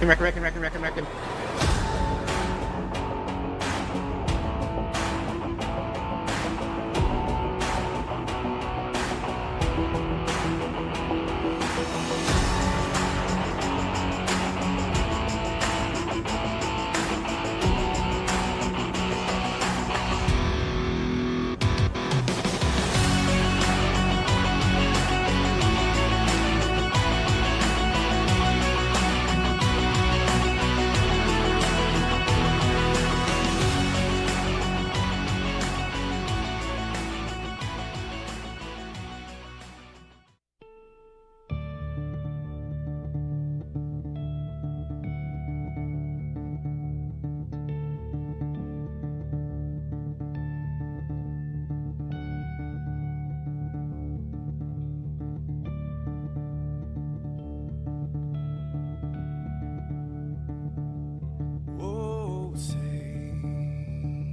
Reckon.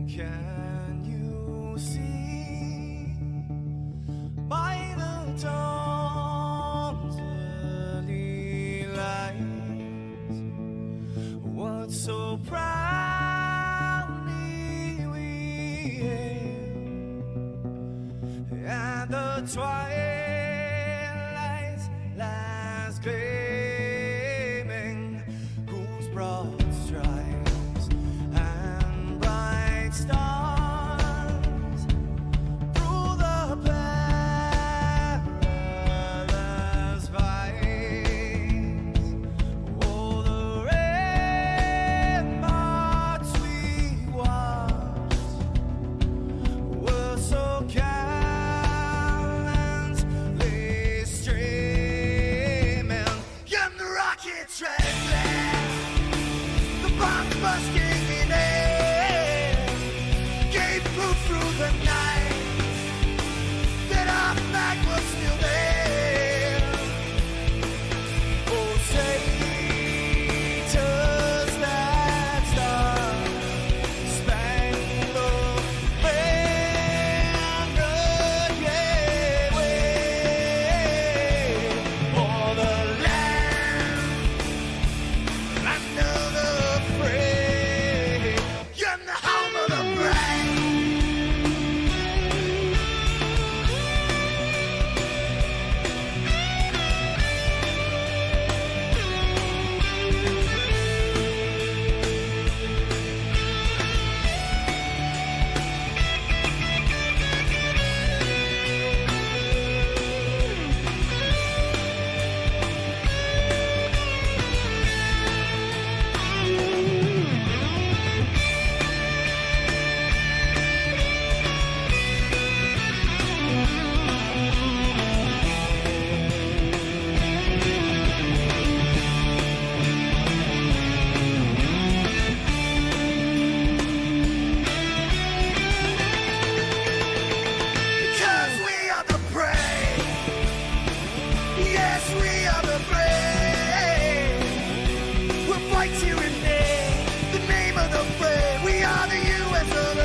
Can you see by the dawn's early light what so proudly we hailed at the twilight's last gleaming, whose broad stripes and bright stars through the perilous fights, oh, the ramparts we watched were so gallantly streaming, and the rockets trembling, the bombs bursting in air, gave proof through the night that our flag was still there. Oh, say, does that star-spangled banner yet wave o'er the land under the fray, and the home of the brave? Because we are the brave. Yes, we are the brave. We'll fight here in the name of the brave. We are the US of A.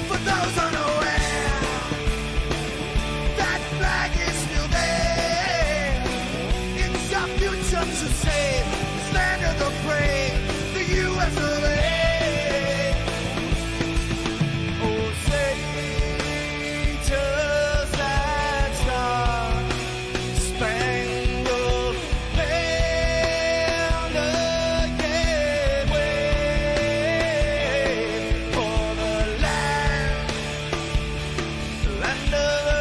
For those unaware, that flag is still there. It's our future to save. This land of the brave, the US of A. Oh, say, does that star-spangled banner yet wave o'er the land of the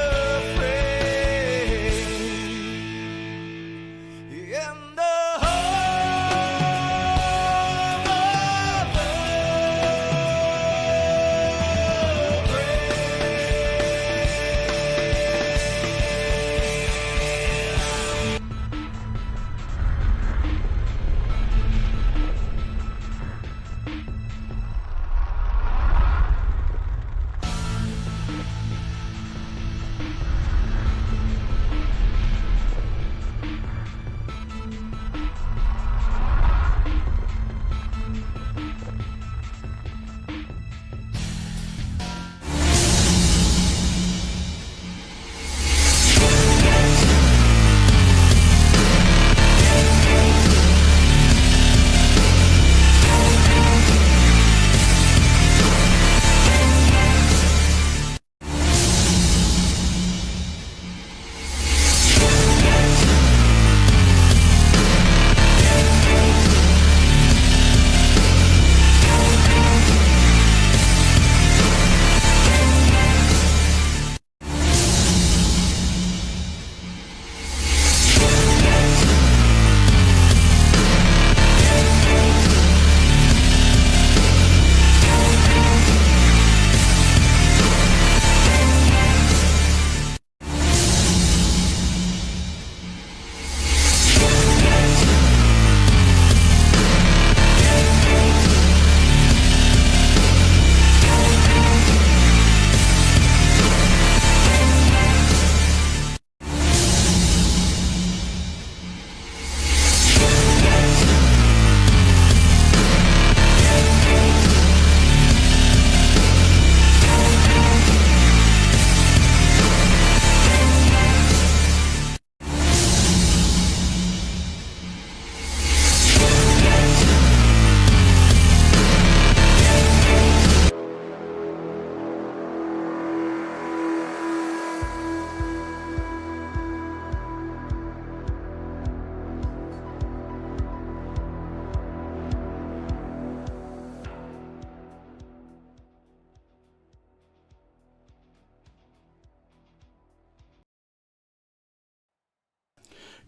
free, in the home of the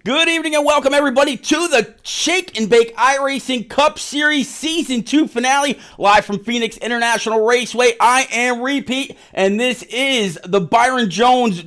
Good evening and welcome everybody to the Shake and Bake iRacing Cup Series Season 2 finale, live from Phoenix International Raceway. I am Repeat, and this is the Byron Jones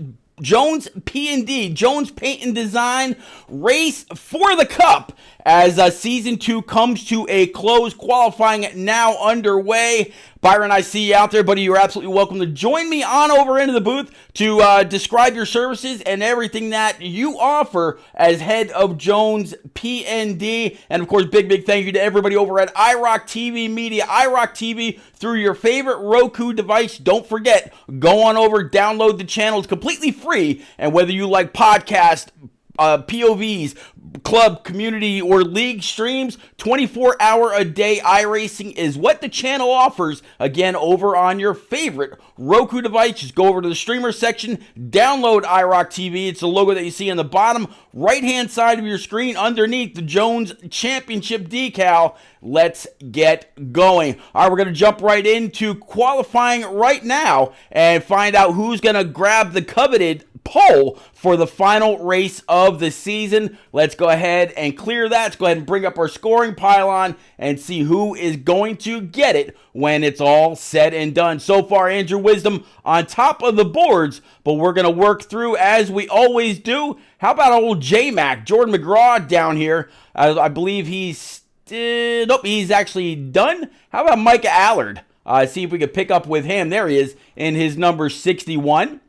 P&D, Jones Paint and Design race for the Cup as Season 2 comes to a close, qualifying now underway. Byron, I see you out there, buddy. You're absolutely welcome to join me on over into the booth to describe your services and everything that you offer as head of Jones P&D. And, of course, big thank you to everybody over at IROC TV Media. IROC TV through your favorite Roku device. Don't forget, go on over, download the channel. It's completely free. And whether you like podcast, POVs, club, community, or league streams, 24-hour-a-day iRacing is what the channel offers. Again, over on your favorite Roku device, just go over to the streamer section, download IROC TV. It's the logo that you see on the bottom right-hand side of your screen underneath the Jones Championship decal. Let's get going. All right, we're going to jump right into qualifying right now and find out who's going to grab the coveted pole for the final race of the season. Let's go ahead and clear that. Let's go ahead and bring up our scoring pylon and see who is going to get it when it's all said and done. So far, Andrew Wisdom on top of the boards, but we're going to work through as we always do. How about old J-Mac, Jordan McGraw down here? I believe he's actually done. How about Micah Allard? See if we could pick up with him. There he is in his number 61.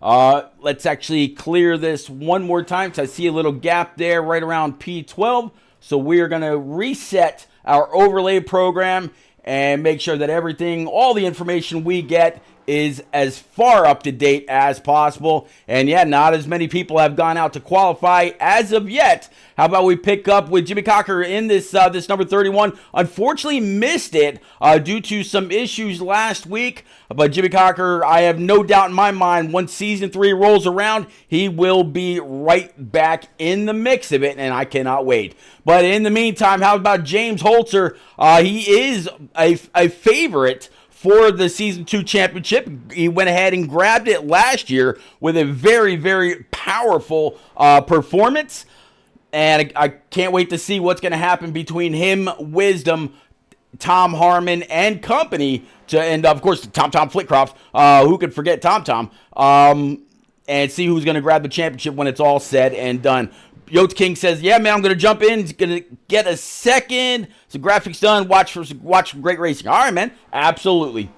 Let's actually clear this one more time because I see a little gap there right around P12. So we are going to reset our overlay program and make sure that everything, all the information we get is as far up to date as possible. And yeah, not as many people have gone out to qualify as of yet. How about we pick up with Jimmy Cocker in this number 31? Unfortunately missed it due to some issues last week. But Jimmy Cocker, I have no doubt in my mind, once Season 3 rolls around, he will be right back in the mix of it, and I cannot wait. But in the meantime, how about James Holzer? He is a favorite for the Season 2 championship. He went ahead and grabbed it last year with a very powerful performance. And I can't wait to see what's going to happen between him, Wisdom, Tom Harmon, and company. And, of course, Tom Flitcroft. Who could forget Tom? And see who's going to grab the championship when it's all said and done. Yotes King says, yeah, man, I'm going to jump in. He's going to get a second. So graphics done. Watch for great racing. All right, man. Absolutely.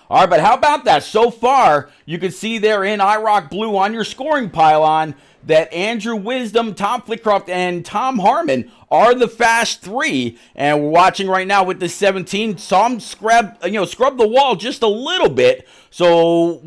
All right, but how about that? So far, you can see there in IROC Blue on your scoring pylon that Andrew Wisdom, Tom Flitcroft, and Tom Harmon are the fast three. And we're watching right now with the 17. Saw him scrub the wall just a little bit. So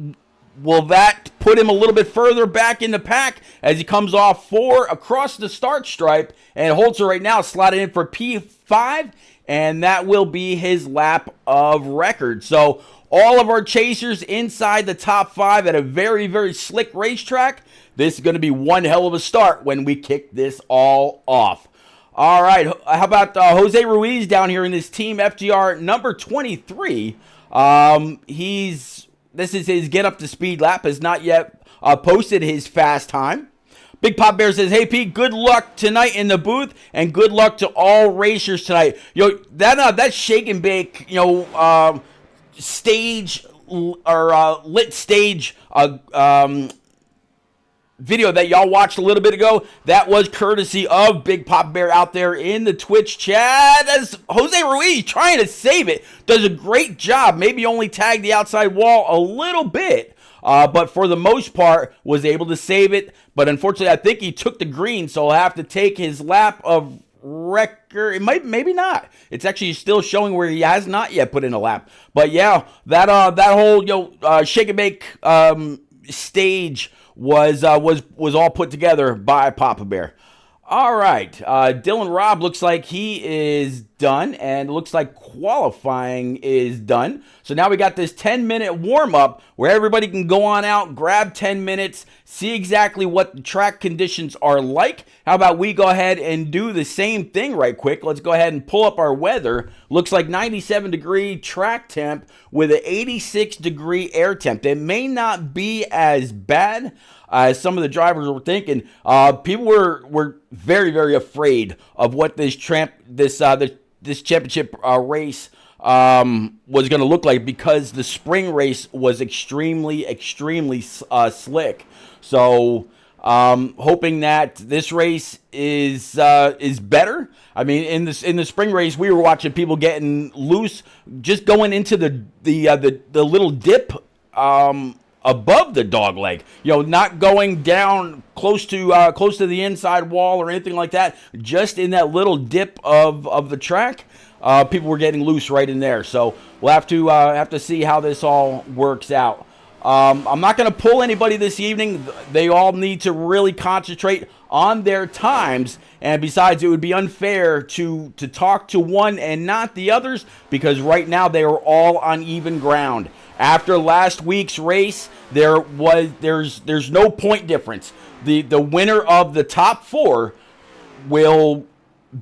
will that put him a little bit further back in the pack as he comes off 4 across the start stripe? And Holzer right now slotted in for P5, and that will be his lap of record. So all of our chasers inside the top 5 at a very slick racetrack. This is going to be one hell of a start when we kick this all off. All right, how about Jose Ruiz down here in this Team FGR number 23? This is his get up to speed lap. Has not yet posted his fast time. Big Pop Bear says, hey, Pete, good luck tonight in the booth, and good luck to all racers tonight. That shake and bake, stage or lit stage video that y'all watched a little bit ago, that was courtesy of Big Pop Bear out there in the Twitch chat. As Jose Ruiz trying to save it, does a great job. Maybe only tagged the outside wall a little bit, but for the most part was able to save it. But unfortunately, I think he took the green, so he'll have to take his lap of record. It maybe not. It's actually still showing where he has not yet put in a lap. But yeah, that whole shake and bake stage was all put together by Papa Bear. All right, Dylan Robb looks like he is done, and it looks like qualifying is done. So now we got this 10-minute warm-up where everybody can go on out, grab 10 minutes, see exactly what the track conditions are like. How about we go ahead and do the same thing right quick? Let's go ahead and pull up our weather. Looks like 97-degree track temp with an 86-degree air temp. It may not be as bad as some of the drivers were thinking. People were very, very afraid of what this championship race was going to look like, because the spring race was extremely slick. So hoping that this race is better. I mean, in the spring race, we were watching people getting loose, just going into the little dip above the dog leg, not going down close to the inside wall or anything like that. Just in that little dip of the track, people were getting loose right in there. So we'll have to see how this all works out. I'm not going to pull anybody this evening. They all need to really concentrate on their times. And besides, it would be unfair to talk to one and not the others, because right now they are all on even ground. After last week's race, there's no point difference. The winner of the top four will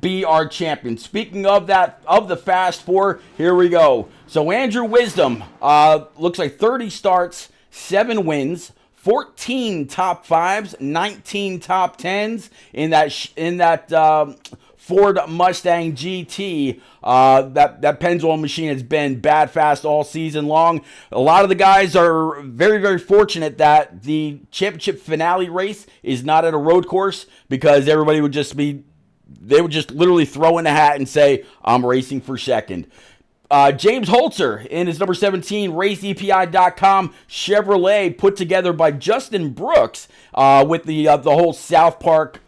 be our champion. Speaking of the Fast Four, here we go. So Andrew Wisdom looks like 30 starts, 7 wins, 14 top 5s, 19 top 10s in that Ford Mustang GT. That Pennzoil machine has been bad fast all season long. A lot of the guys are very, very fortunate that the championship finale race is not at a road course, because everybody would just literally throw in a hat and say, I'm racing for second. James Holzer in his number 17 RaceEPI.com Chevrolet, put together by Justin Brooks with the whole South Park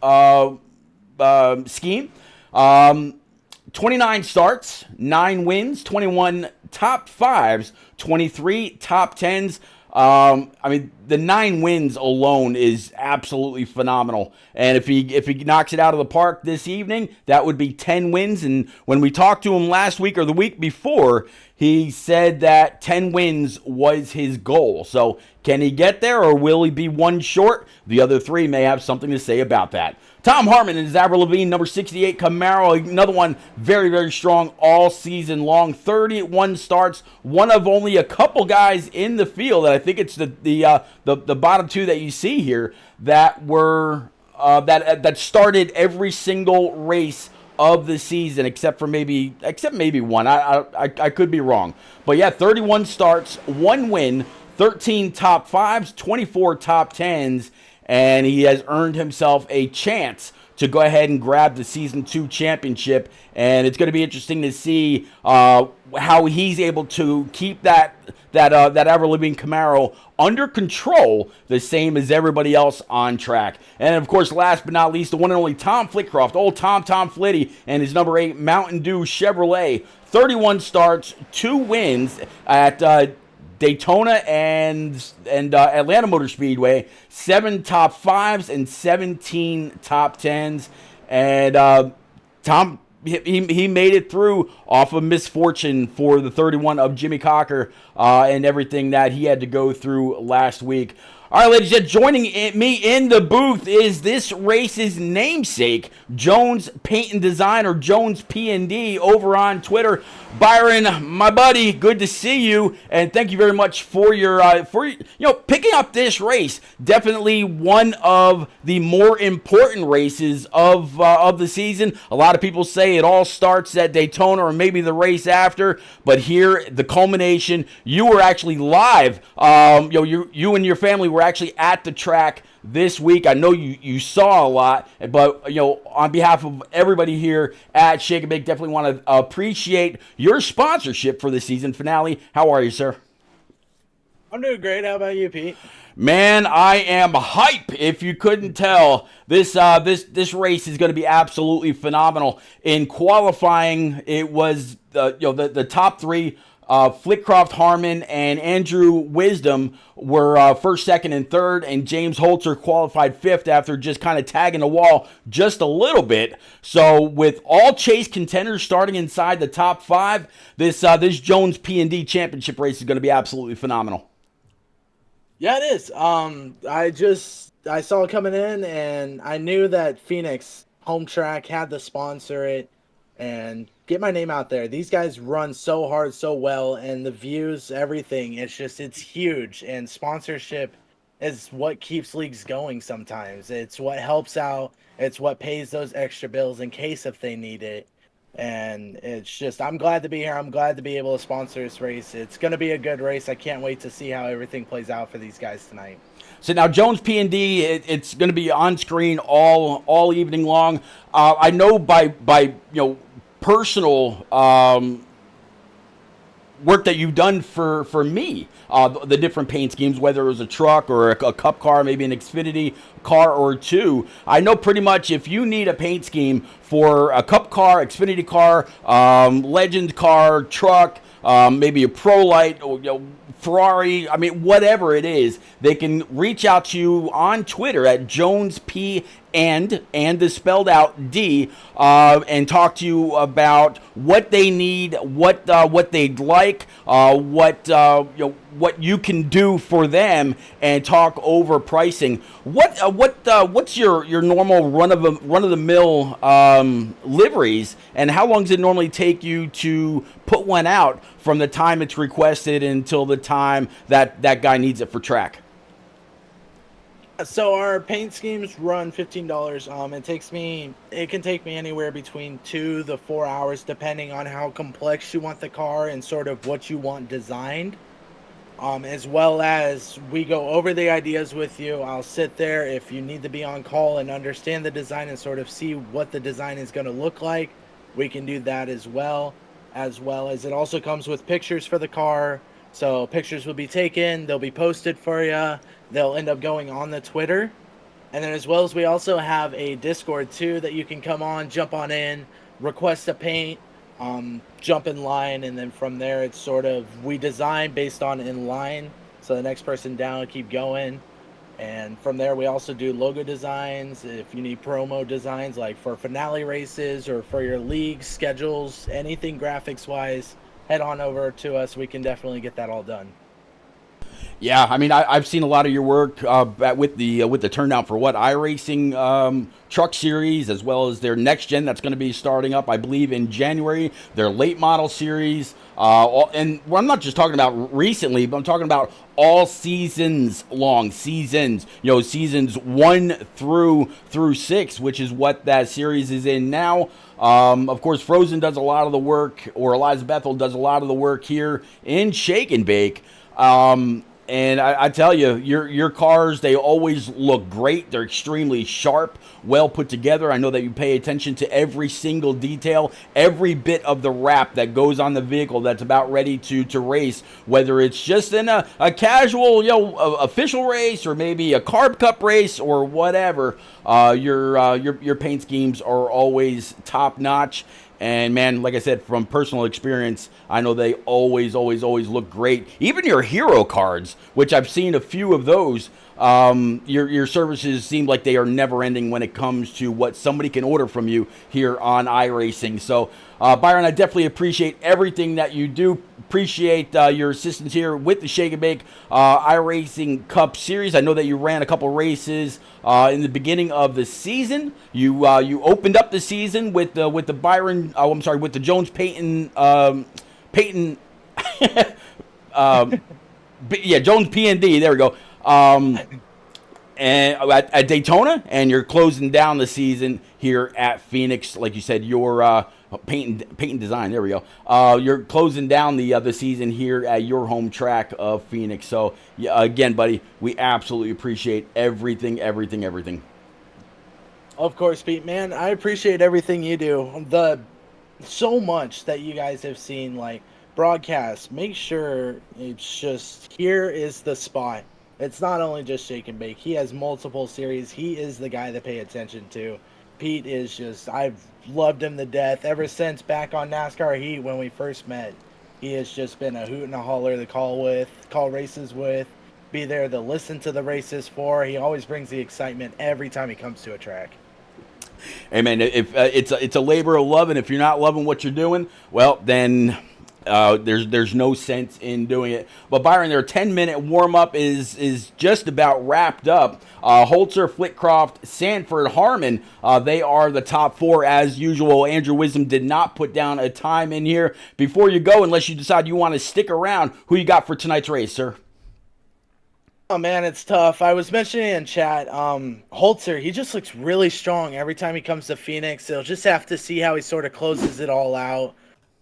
scheme. 29 starts, 9 wins, 21 top 5s, 23 top 10s. I mean, the 9 wins alone is absolutely phenomenal. And if he knocks it out of the park this evening, that would be 10 wins. And when we talked to him last week or the week before, he said that 10 wins was his goal. So can he get there, or will he be one short? The other 3 may have something to say about that. Tom Harmon and his Avril Lavigne number 68 Camaro, another one very, very strong all season long. 31 starts, one of only a couple guys in the field, and I think it's the bottom 2 that you see here that were that started every single race of the season, except maybe one. I could be wrong, but yeah, 31 starts, 1 win, 13 top 5s, 24 top 10s. And he has earned himself a chance to go ahead and grab the Season 2 championship. And it's going to be interesting to see how he's able to keep that Avril Lavigne Camaro under control, the same as everybody else on track. And, of course, last but not least, the one and only Tom Flitcroft, old Tom Flitty, and his number 8 Mountain Dew Chevrolet. 31 starts, 2 wins at Daytona and Atlanta Motor Speedway, 7 top 5s and 17 top 10s. And Tom, he made it through off of misfortune for the 31 of Jimmy Cocker and everything that he had to go through last week. All right, ladies and gentlemen, joining me in the booth is this race's namesake, Jones Paint and Design, or Jones P&D, over on Twitter. Byron, my buddy, good to see you, and thank you very much for your picking up this race. Definitely one of the more important races of the season. A lot of people say it all starts at Daytona or maybe the race after, but here the culmination. You were actually live. You and your family were actually at the track this week. I know you saw a lot, but on behalf of everybody here at Shake and Bake, definitely want to appreciate your sponsorship for the season finale. How are you, sir? I'm doing great. How about you, Pete? Man, I am hype. If you couldn't tell, this race is going to be absolutely phenomenal. In qualifying, it was the top 3 Flitcroft Harmon and Andrew Wisdom were first, second, and third, and James Holzer qualified fifth after just kind of tagging the wall just a little bit. So with all Chase contenders starting inside the top 5, this Jones P&D championship race is going to be absolutely phenomenal. Yeah, it is. I saw it coming in, and I knew that Phoenix Home Track had to sponsor it and get my name out there. These guys run so hard, so well, and the views, everything, it's huge. And sponsorship is what keeps leagues going sometimes. It's what helps out. It's what pays those extra bills in case if they need it. And it's just, I'm glad to be here. I'm glad to be able to sponsor this race. It's going to be a good race. I can't wait to see how everything plays out for these guys tonight. So now Jones P&D, it's going to be on screen all evening long. I know by personal work that you've done for me, the different paint schemes, whether it was a truck or a cup car, maybe an Xfinity car or two. I know pretty much if you need a paint scheme for a cup car, Xfinity car, Legend car, truck, maybe a Pro Light, or, Ferrari, I mean, whatever it is, they can reach out to you on Twitter at Jones P and is spelled out D, and talk to you about what they need, what they'd like, what you can do for them, and talk over pricing. What's your normal run of the mill liveries, and how long does it normally take you to put one out from the time it's requested until the time that guy needs it for track? So our paint schemes run $15. It can take me anywhere between 2 to 4 hours, depending on how complex you want the car and sort of what you want designed. As well as we go over the ideas with you. I'll sit there if you need to be on call and understand the design and sort of see what the design is going to look like. We can do that as well as it also comes with pictures for the car. So pictures will be taken, they'll be posted for you, they'll end up going on the Twitter. And then as well as we also have a Discord too that you can come on, jump on in, request a paint, jump in line, and then from there it's sort of, we design based on in line, so the next person down will keep going. And from there we also do logo designs, if you need promo designs like for finale races or for your league schedules, anything graphics wise, head on over to us. We can definitely get that all done. Yeah, I mean, I've seen a lot of your work with the turnout for iRacing Truck Series, as well as their next gen that's going to be starting up, I believe, in January. Their late model series, and I'm not just talking about recently, but I'm talking about all seasons long, seasons 1 through 6, which is what that series is in now. Of course, Frozen does a lot of the work, or Eliza Bethel does a lot of the work here in Shake and Bake. And I tell you, your cars, they always look great. They're extremely sharp, well put together. I know that you pay attention to every single detail, every bit of the wrap that goes on the vehicle that's about ready to race, whether it's just in a casual, official race, or maybe a Carb Cup race or whatever. Your paint schemes are always top notch. And man, like I said, from personal experience, I know they always look great. Even your hero cards, which I've seen a few of those, your services seem like they are never ending when it comes to what somebody can order from you here on iRacing. So, Byron, I definitely appreciate everything that you do. Appreciate your assistance here with the Shake and Bake iRacing Cup Series. I know that you ran a couple races in the beginning of the season. You opened up the season with the Byron. With the Jones Payton. Jones P&D. There we go. And at Daytona, and you're closing down the season here at Phoenix. Like you said, your paint design. There we go. You're closing down the season here at your home track of Phoenix. So yeah, again, buddy, we absolutely appreciate everything. Of course, Pete, man, I appreciate everything you do. So much that you guys have seen, like broadcasts. Make sure it's just, here is the spot. It's not only just Shake and Bake. He has multiple series. He is the guy to pay attention to. Pete is just, I've loved him to death ever since back on NASCAR Heat when we first met. He has just been a hoot and a holler to call races with, be there to listen to the races for. He always brings the excitement every time he comes to a track. Hey man, if it's a labor of love, and if you're not loving what you're doing, well then there's no sense in doing it. But Byron, their 10-minute warm up is just about wrapped up. Holzer, Flitcroft, Sanford, Harmon, they are the top four as usual. Andrew Wisdom did not put down a time in here. Before you go, unless you decide you want to stick around, who you got for tonight's race, sir? Oh man, it's tough. I was mentioning in chat, Holzer, he just looks really strong every time he comes to Phoenix. He'll just have to see how he sort of closes it all out.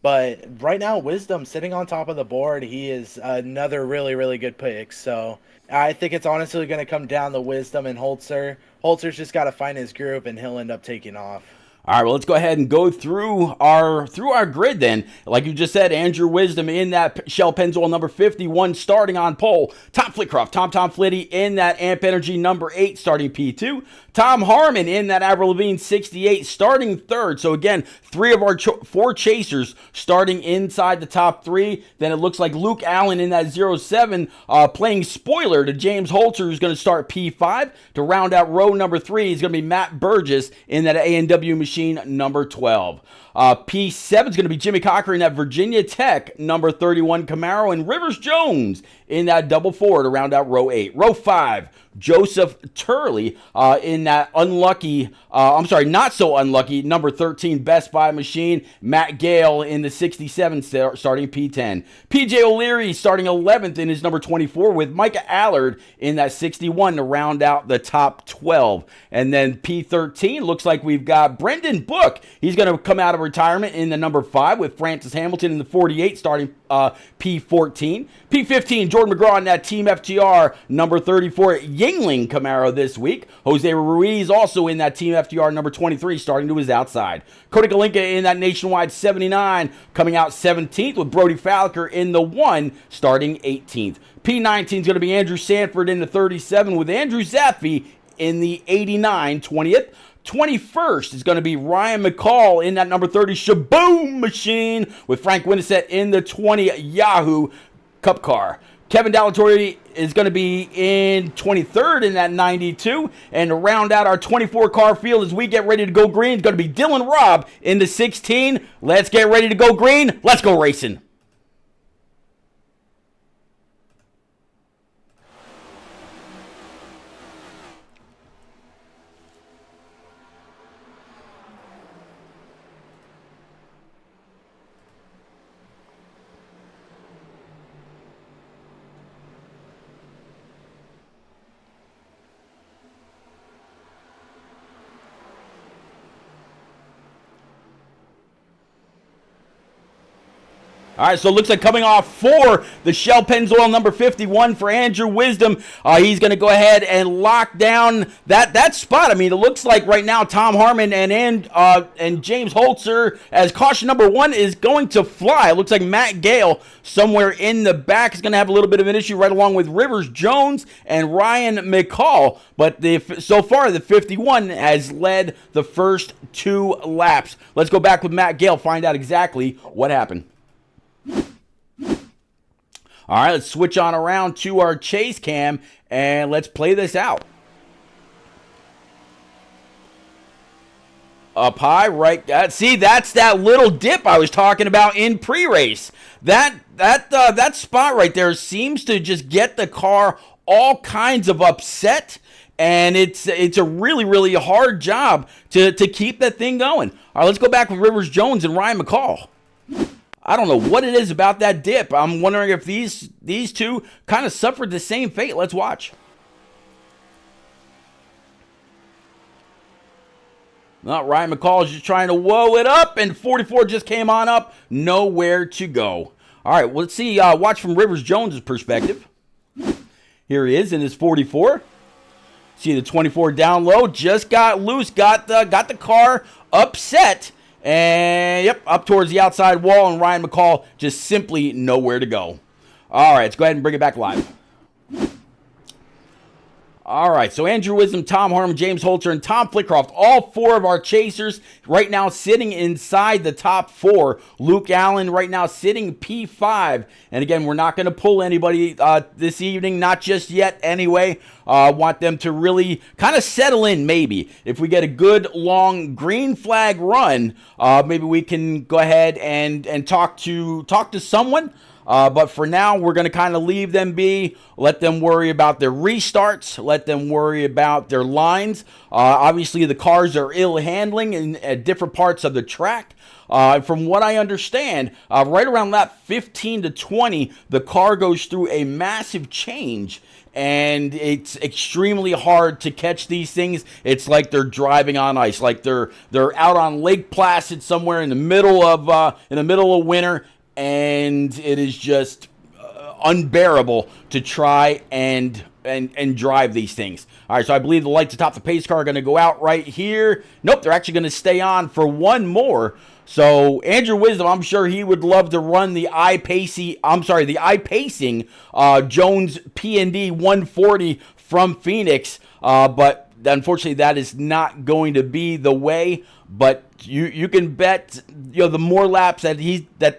But right now, Wisdom sitting on top of the board, he is another really, really good pick. So I think it's honestly going to come down to Wisdom and Holzer. Holzer's just got to find his groove, and he'll end up taking off. All right, well, let's go ahead and go through our grid then. Like you just said, Andrew Wisdom in that Shell Pennzoil number 51 starting on pole. Tom Flitcroft, Tom Flitty in that Amp Energy number 8 starting P2. Tom Harmon in that Avril Lavigne 68 starting third. So again, three of our four chasers starting inside the top three. Then it looks like Luke Allen in that 07 playing spoiler to James Holzer, who's going to start P5. To round out row number 3 is going to be Matt Burgess in that A&W machine number 12. P7 is going to be Jimmy Cocker in that Virginia Tech number 31 Camaro, and Rivers Jones in that double 4 to round out row 8. Row 5, Joseph Turley in that not so unlucky number 13 Best Buy machine. Matt Gale in the 67 starting P10. PJ O'Leary starting 11th in his number 24 with Micah Allard in that 61 to round out the top 12. And then P13 looks like we've got Brendan Book. He's going to come out of retirement in the number 5 with Francis Hamilton in the 48 starting P14. P15, Jordan McGraw in that Team FTR number 34 Yingling Camaro this week. Jose Ruiz also in that Team FTR number 23 starting to his outside. Cody Kalinka in that Nationwide 79 coming out 17th with Brody Falker in the 1 starting 18th. P19 is going to be Andrew Sanford in the 37 with Andrew Zappi in the 89 20th. 21st is going to be Ryan McCall in that number 30 Shaboom machine with Frank Winnisett in the 20 Yahoo Cup car. Kevin Dallatorre is going to be in 23rd in that 92. And to round out our 24 car field as we get ready to go green, it's going to be Dylan Robb in the 16. Let's get ready to go green. Let's go racing. All right, so it looks like coming off for the Shell Pennzoil number 51 for Andrew Wisdom. He's going to go ahead and lock down that spot. I mean, it looks like right now Tom Harmon and James Holzer as caution number 1 is going to fly. It looks like Matt Gale somewhere in the back is going to have a little bit of an issue right along with Rivers Jones and Ryan McCall. But so far, the 51 has led the first 2 laps. Let's go back with Matt Gale, find out exactly what happened. All right, let's switch on around to our chase cam and let's play this out. Up high, right? See, that's that little dip I was talking about in pre-race. That spot right there seems to just get the car all kinds of upset, and it's a really, really hard job to keep that thing going. All right, let's go back with Rivers Jones and Ryan McCall. I don't know what it is about that dip. I'm wondering if these two kind of suffered the same fate. Let's watch. Ryan McCall is just trying to whoa it up, and 44 just came on up. Nowhere to go. All right, well, let's see. Watch from Rivers Jones' perspective. Here he is in his 44. See the 24 down low. Just got loose. Got the car upset. And, yep, up towards the outside wall, and Ryan McCall just simply nowhere to go. All right, let's go ahead and bring it back live. All right, so Andrew Wisdom, Tom Harmon, James Holzer, and Tom Flitcroft, all four of our chasers right now sitting inside the top four. Luke Allen right now sitting P5. And again, we're not going to pull anybody this evening, not just yet anyway. Want them to really kind of settle in maybe. If we get a good long green flag run, maybe we can go ahead and talk to someone. But for now, we're going to kind of leave them be, let them worry about their restarts, let them worry about their lines. Obviously, the cars are ill handling in different parts of the track. From what I understand, right around lap 15 to 20, the car goes through a massive change. And it's extremely hard to catch these things. It's like they're driving on ice, like they're out on Lake Placid somewhere in the middle of winter. And it is just unbearable to try and drive these things. All right, so I believe the lights atop the pace car are going to go out right here. Nope, they're actually going to stay on for one more. So Andrew Wisdom, I'm sure he would love to run the iPacing Jones P&D 140 from Phoenix, but unfortunately that is not going to be the way. But you can bet, the more laps that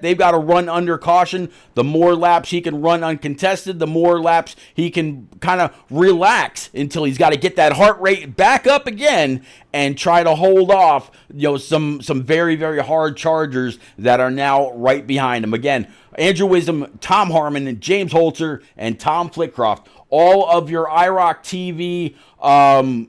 they've got to run under caution, the more laps he can run uncontested, the more laps he can kind of relax until he's got to get that heart rate back up again and try to hold off some very, very hard chargers that are now right behind him. Again, Andrew Wisdom, Tom Harmon, James Holzer, and Tom Flitcroft, all of your IROC TV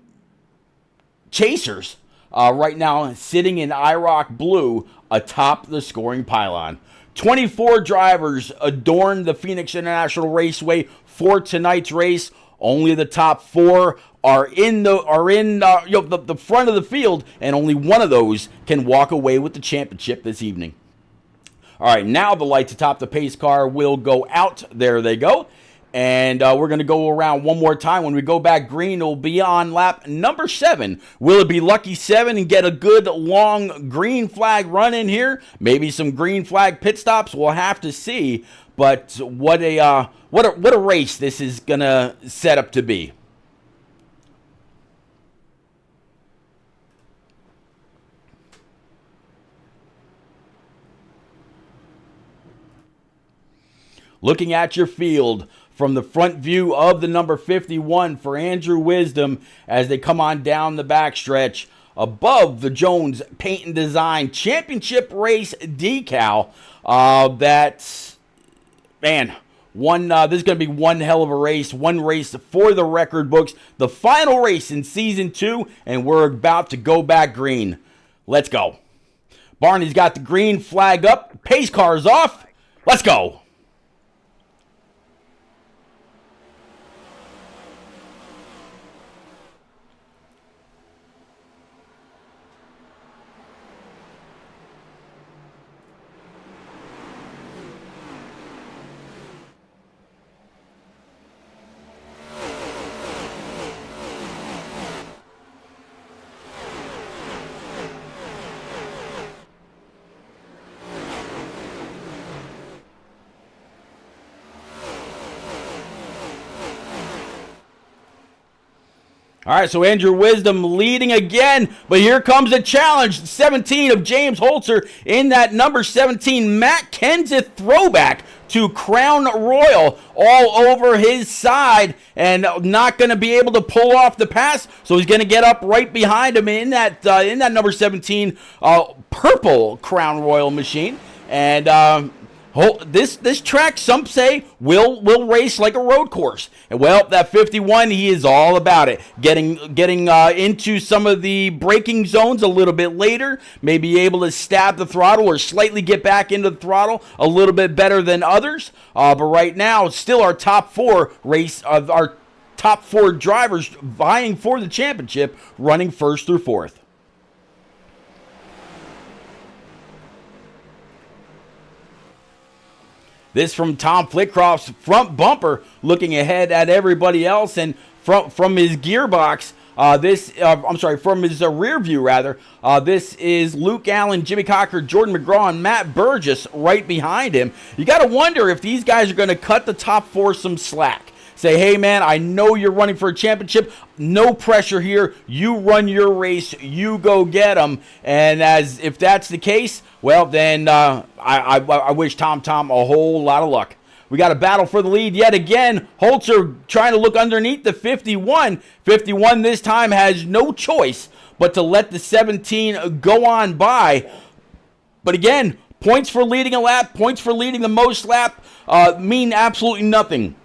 chasers. Right now, sitting in IROC blue atop the scoring pylon. 24 drivers adorn the Phoenix International Raceway for tonight's race. Only the top four are in the front of the field, and only one of those can walk away with the championship this evening. All right, now the lights atop the pace car will go out. There they go. And we're going to go around one more time. When we go back green, it'll be on lap number 7. Will it be lucky 7 and get a good long green flag run in here? Maybe some green flag pit stops. We'll have to see. But what a race this is going to set up to be. Looking at your field from the front view of the number 51 for Andrew Wisdom as they come on down the backstretch above the Jones Paint and Design Championship Race decal. This is going to be one hell of a race, one race for the record books, the final race in Season 2, and we're about to go back green. Let's go. Barney's got the green flag up, pace car's off, let's go. All right, so Andrew Wisdom leading again, but here comes a challenge. 17 of James Holzer in that number 17 Matt Kenseth throwback to Crown Royal all over his side and not going to be able to pull off the pass, so he's going to get up right behind him in that number 17 purple Crown Royal machine. And this track, some say, will race like a road course. And well, that 51, he is all about it. Getting into some of the braking zones a little bit later, maybe able to stab the throttle or slightly get back into the throttle a little bit better than others. But right now, still our top four drivers vying for the championship, running first through fourth. This from Tom Flitcroft's front bumper, looking ahead at everybody else, and from his gearbox, from his rear view rather. This is Luke Allen, Jimmy Cocker, Jordan McGraw, and Matt Burgess right behind him. You got to wonder if these guys are going to cut the top four some slack. Say, hey, man, I know you're running for a championship. No pressure here. You run your race. You go get them. And if that's the case, well, then I wish Tom a whole lot of luck. We got a battle for the lead yet again. Holzer trying to look underneath the 51. 51 this time has no choice but to let the 17 go on by. But again, points for leading a lap, points for leading the most lap mean absolutely nothing.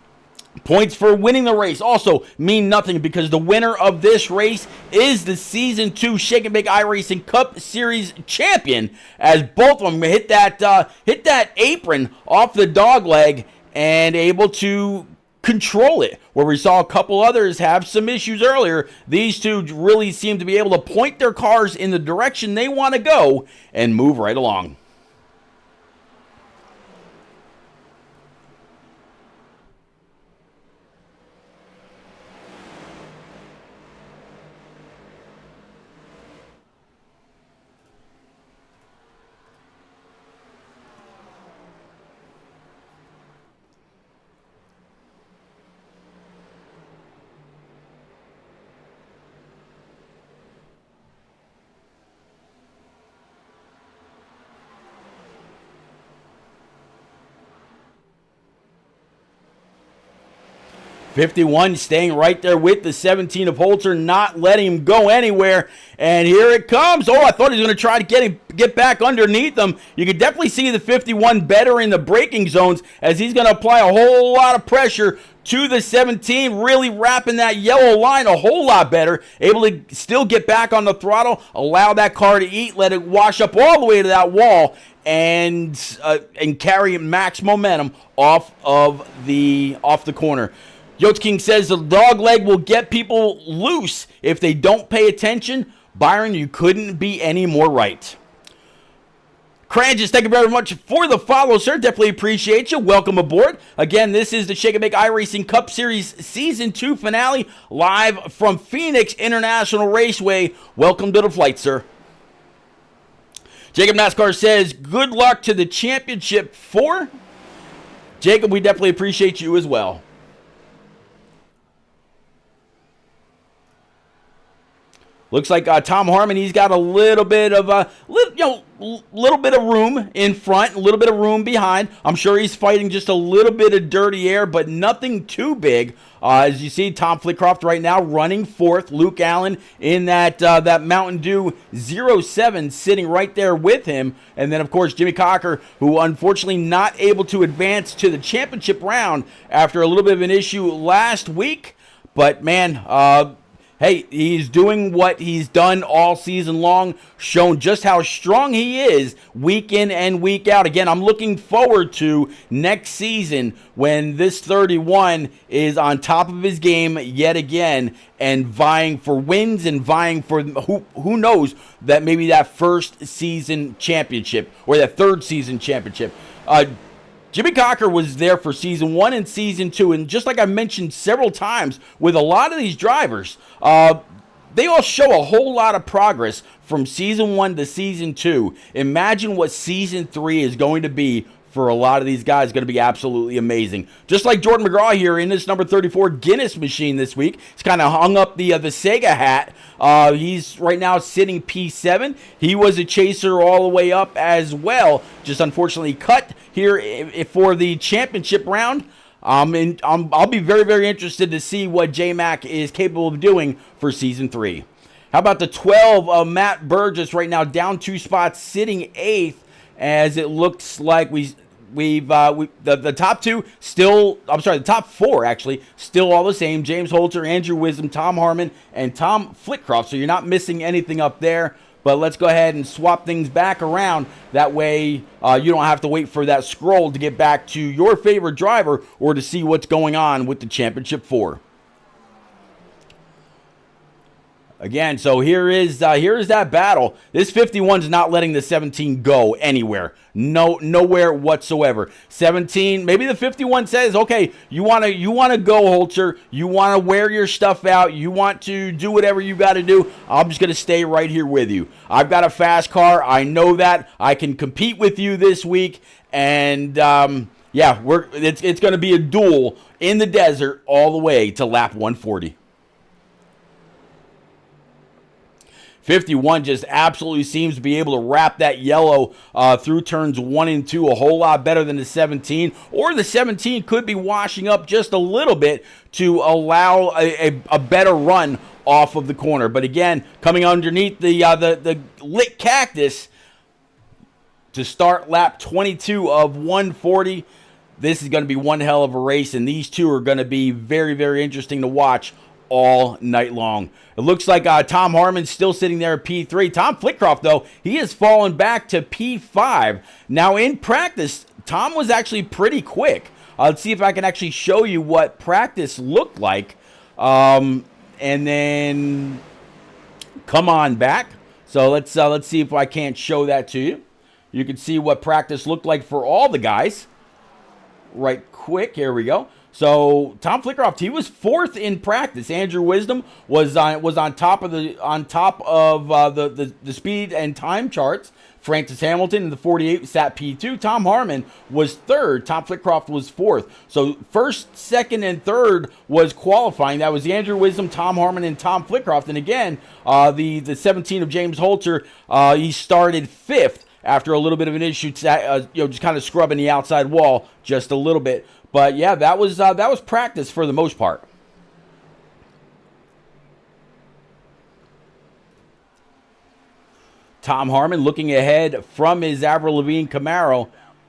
Points for winning the race also mean nothing because the winner of this race is the Season 2 Shake and Bake iRacing Cup Series champion, as both of them hit that apron off the dog leg and able to control it. Where we saw a couple others have some issues earlier, these two really seem to be able to point their cars in the direction they want to go and move right along. 51 staying right there with the 17 of Holzer, not letting him go anywhere. And here it comes. Oh, I thought he was going to try to get back underneath him. You could definitely see the 51 better in the braking zones as he's going to apply a whole lot of pressure to the 17, really wrapping that yellow line a whole lot better. Able to still get back on the throttle, allow that car to eat, let it wash up all the way to that wall, and carry max momentum off the corner. Yotes King says the dog leg will get people loose if they don't pay attention. Byron, you couldn't be any more right. Cranges, thank you very much for the follow, sir. Definitely appreciate you. Welcome aboard. Again, this is the Shake and Bake iRacing Cup Series Season 2 finale, live from Phoenix International Raceway. Welcome to the flight, sir. Jacob NASCAR says, good luck to the Championship 4. Jacob, we definitely appreciate you as well. Looks like Tom Harmon, he's got a little bit of little bit of room in front, a little bit of room behind. I'm sure he's fighting just a little bit of dirty air, but nothing too big. As you see, Tom Flitcroft right now running fourth. Luke Allen in that Mountain Dew 07 sitting right there with him. And then, of course, Jimmy Cocker, who unfortunately not able to advance to the championship round after a little bit of an issue last week. But, man, hey, he's doing what he's done all season long, shown just how strong he is week in and week out. Again, I'm looking forward to next season when this 31 is on top of his game yet again and vying for wins and vying for who knows that maybe that first season championship or that third season championship. Jimmy Cocker was there for Season 1 and Season 2, and just like I mentioned several times with a lot of these drivers, they all show a whole lot of progress from Season 1 to Season 2. Imagine what Season 3 is going to be for a lot of these guys. Going to be absolutely amazing. Just like Jordan McGraw here in this number 34 Guinness machine this week. He's kind of hung up the Sega hat. He's right now sitting P7. He was a chaser all the way up as well. Just unfortunately cut here for the championship round. And I'll be very, very interested to see what J-Mac is capable of doing for Season 3. How about the 12 of Matt Burgess right now down 2 spots, sitting 8th, as it looks like the top 2 still, I'm sorry, the top 4 actually still all the same. James Holzer, Andrew Wisdom, Tom Harmon, and Tom Flitcroft. So you're not missing anything up there. But let's go ahead and swap things back around. That way you don't have to wait for that scroll to get back to your favorite driver or to see what's going on with the Championship 4. Again, so here is that battle. This 51's not letting the 17 go anywhere. Nowhere whatsoever. 17, maybe the 51 says, okay, you want to go, Holzer. You want to wear your stuff out. You want to do whatever you got to do. I'm just going to stay right here with you. I've got a fast car. I know that. I can compete with you this week. And Yeah, it's going to be a duel in the desert all the way to lap 140. 51 just absolutely seems to be able to wrap that yellow through turns 1 and 2 a whole lot better than the 17. Or the 17 could be washing up just a little bit to allow a better run off of the corner. But again, coming underneath the lit cactus to start lap 22 of 140. This is going to be one hell of a race, and these two are going to be very, very interesting to watch all night long. It looks like Tom Harmon's still sitting there at P3. Tom Flitcroft, though, he has fallen back to P5. Now, in practice, Tom was actually pretty quick. Let's see if I can actually show you what practice looked like. And then come on back. So let's see if I can't show that to you. You can see what practice looked like for all the guys. Right quick, here we go. So Tom Flitcroft, he was 4th in practice. Andrew Wisdom was on top of the speed and time charts. Francis Hamilton in the 48 sat P2. Tom Harmon was 3rd. Tom Flitcroft was 4th. So 1st, 2nd, and 3rd was qualifying. That was Andrew Wisdom, Tom Harmon, and Tom Flitcroft. And again, the 17 of James Holzer, he started 5th. After a little bit of an issue, just kind of scrubbing the outside wall just a little bit. But yeah, that was practice for the most part. Tom Harmon looking ahead from his Avril Lavigne Camaro.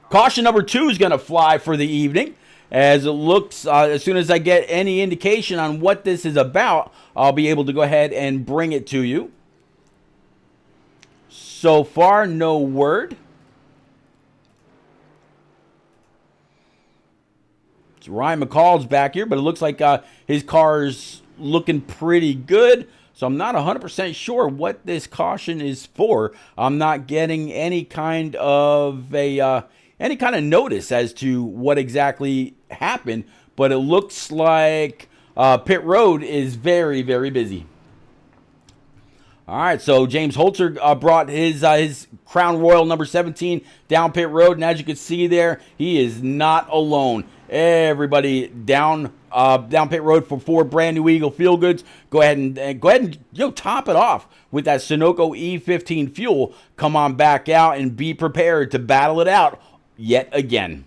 Caution number 2 is going to fly for the evening. As it looks, as soon as I get any indication on what this is about, I'll be able to go ahead and bring it to you. So far, no word. It's Ryan McCall's back here, but it looks like his car's looking pretty good. So I'm not 100% sure what this caution is for. I'm not getting any kind of notice as to what exactly happened, but it looks like pit road is very, very busy. All right, so James Holzer brought his Crown Royal number 17 down pit road, and as you can see there, he is not alone. Everybody down pit road for 4 brand new Eagle Feel Goods. Go ahead and top it off with that Sunoco E15 fuel. Come on back out and be prepared to battle it out yet again.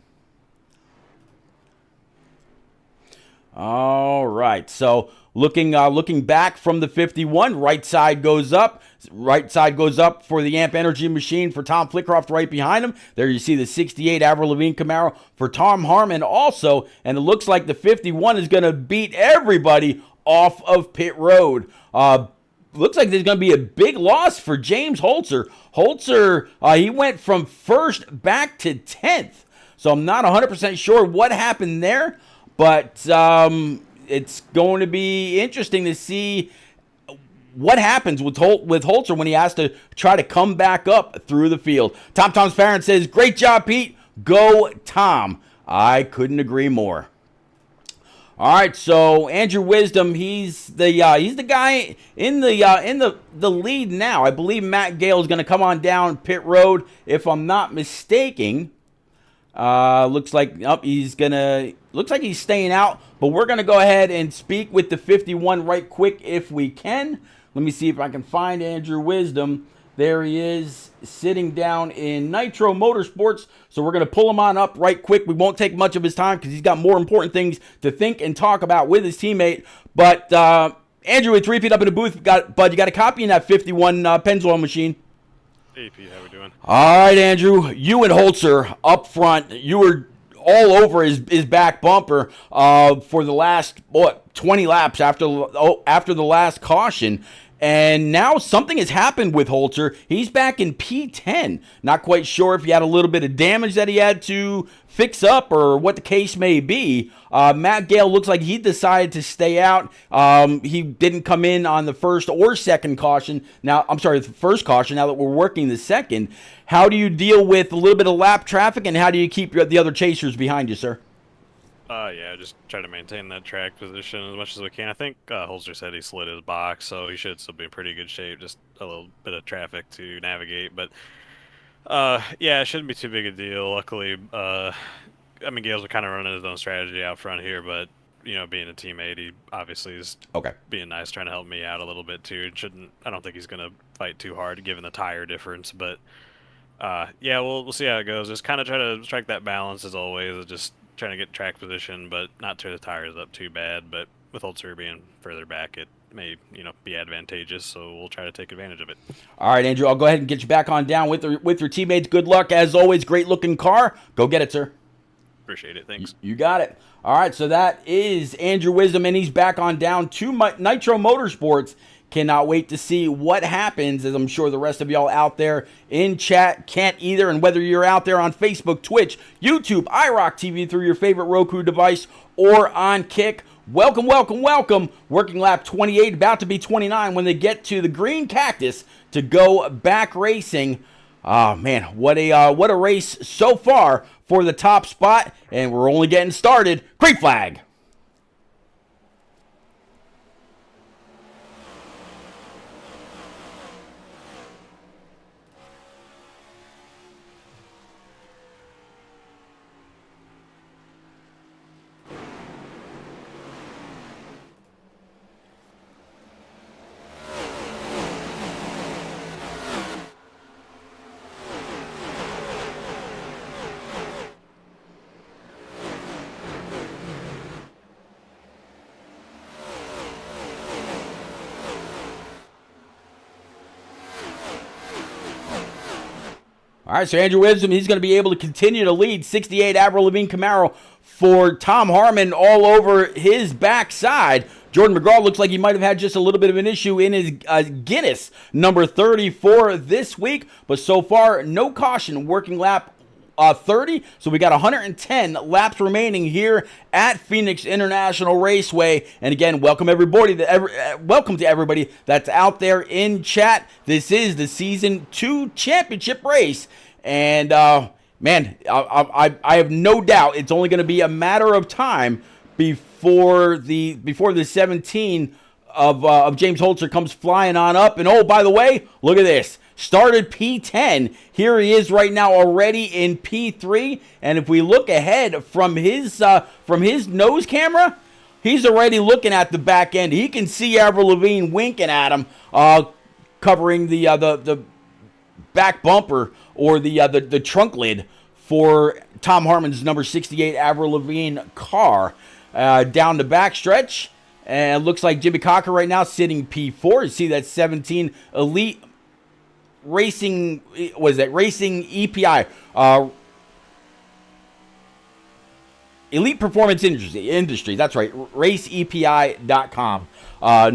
All right, so looking back from the 51, right side goes up. Right side goes up for the Amp Energy machine for Tom Flitcroft right behind him. There you see the 68 Avril Lavigne Camaro for Tom Harmon also. And it looks like the 51 is going to beat everybody off of pit road. Looks like there's going to be a big loss for James Holzer. Holzer, he went from 1st back to 10th. So I'm not 100% sure what happened there. But it's going to be interesting to see what happens with Holzer when he has to try to come back up through the field. Tom's parent says, "Great job, Pete. Go, Tom." I couldn't agree more. All right, so Andrew Wisdom, he's the guy in the lead now. I believe Matt Gale is going to come on down pit road, if I'm not mistaken. Looks like he's staying out, but we're gonna go ahead and speak with the 51 right quick if we can. Let me see if I can find Andrew Wisdom. There he is, sitting down in Nitro Motorsports. So we're gonna pull him on up right quick. We won't take much of his time because he's got more important things to think and talk about with his teammate. But Andrew, it's repeat up in the booth. Bud, you got a copy in that 51 Pennzoil machine. Hey Pete, how we doing? All right, Andrew, you and Holzer up front, you were all over his back bumper for the last 20 laps after the last caution. And now something has happened with Holzer. He's back in P10. Not quite sure if he had a little bit of damage that he had to fix up or what the case may be. Matt Gale looks like he decided to stay out. He didn't come in on the first or second caution. Now, I'm sorry, the first caution, now that we're working the second. How do you deal with a little bit of lap traffic, and how do you keep the other chasers behind you, sir? Yeah, just try to maintain that track position as much as we can. I think Holzer said he slid his box, so he should still be in pretty good shape. Just a little bit of traffic to navigate, but yeah, it shouldn't be too big a deal. Luckily, I mean, Gale's kind of running his own strategy out front here, but being a teammate, he obviously is Okay. being nice, trying to help me out a little bit too. I don't think he's gonna fight too hard given the tire difference, but yeah, we'll see how it goes. Just kind of try to strike that balance as always, just trying to get track position, but not tear the tires up too bad. But with Holzer being further back, it may be advantageous, so we'll try to take advantage of it. All right, Andrew, I'll go ahead and get you back on down with your teammates. Good luck as always. Great looking car. Go get it, sir. Appreciate it. Thanks. You got it. All right, so that is Andrew Wisdom, and he's back on down to Nitro Motorsports. Cannot wait to see what happens, as I'm sure the rest of y'all out there in chat can't either. And whether you're out there on Facebook, Twitch, YouTube, IROC TV through your favorite Roku device, or on Kick, welcome, welcome, welcome. Working lap 28, about to be 29 when they get to the green cactus to go back racing. Oh, man, what a race so far for the top spot, and we're only getting started. Green flag. All right, so Andrew Wisdom, he's going to be able to continue to lead 68 Avril Lavigne Camaro for Tom Harmon all over his backside. Jordan McGraw looks like he might have had just a little bit of an issue in his Guinness number 34 this week, but so far, no caution, working lap 30, so we got 110 laps remaining here at Phoenix International Raceway. And again, welcome to everybody that's out there in chat. This is the Season 2 championship race, and man, I have no doubt it's only going to be a matter of time before the 17 of James Holzer comes flying on up. And oh, by the way, look at this. Started P10. Here he is right now already in P3. And if we look ahead from his nose camera, he's already looking at the back end. He can see Avril Lavigne winking at him, covering the back bumper or the trunk lid for Tom Harmon's number 68 Avril Lavigne car. Down the back stretch, and it looks like Jimmy Cocker right now sitting P4. You see that 17 Elite Racing, Racing EPI, Elite Performance Industry. That's right, raceepi.com.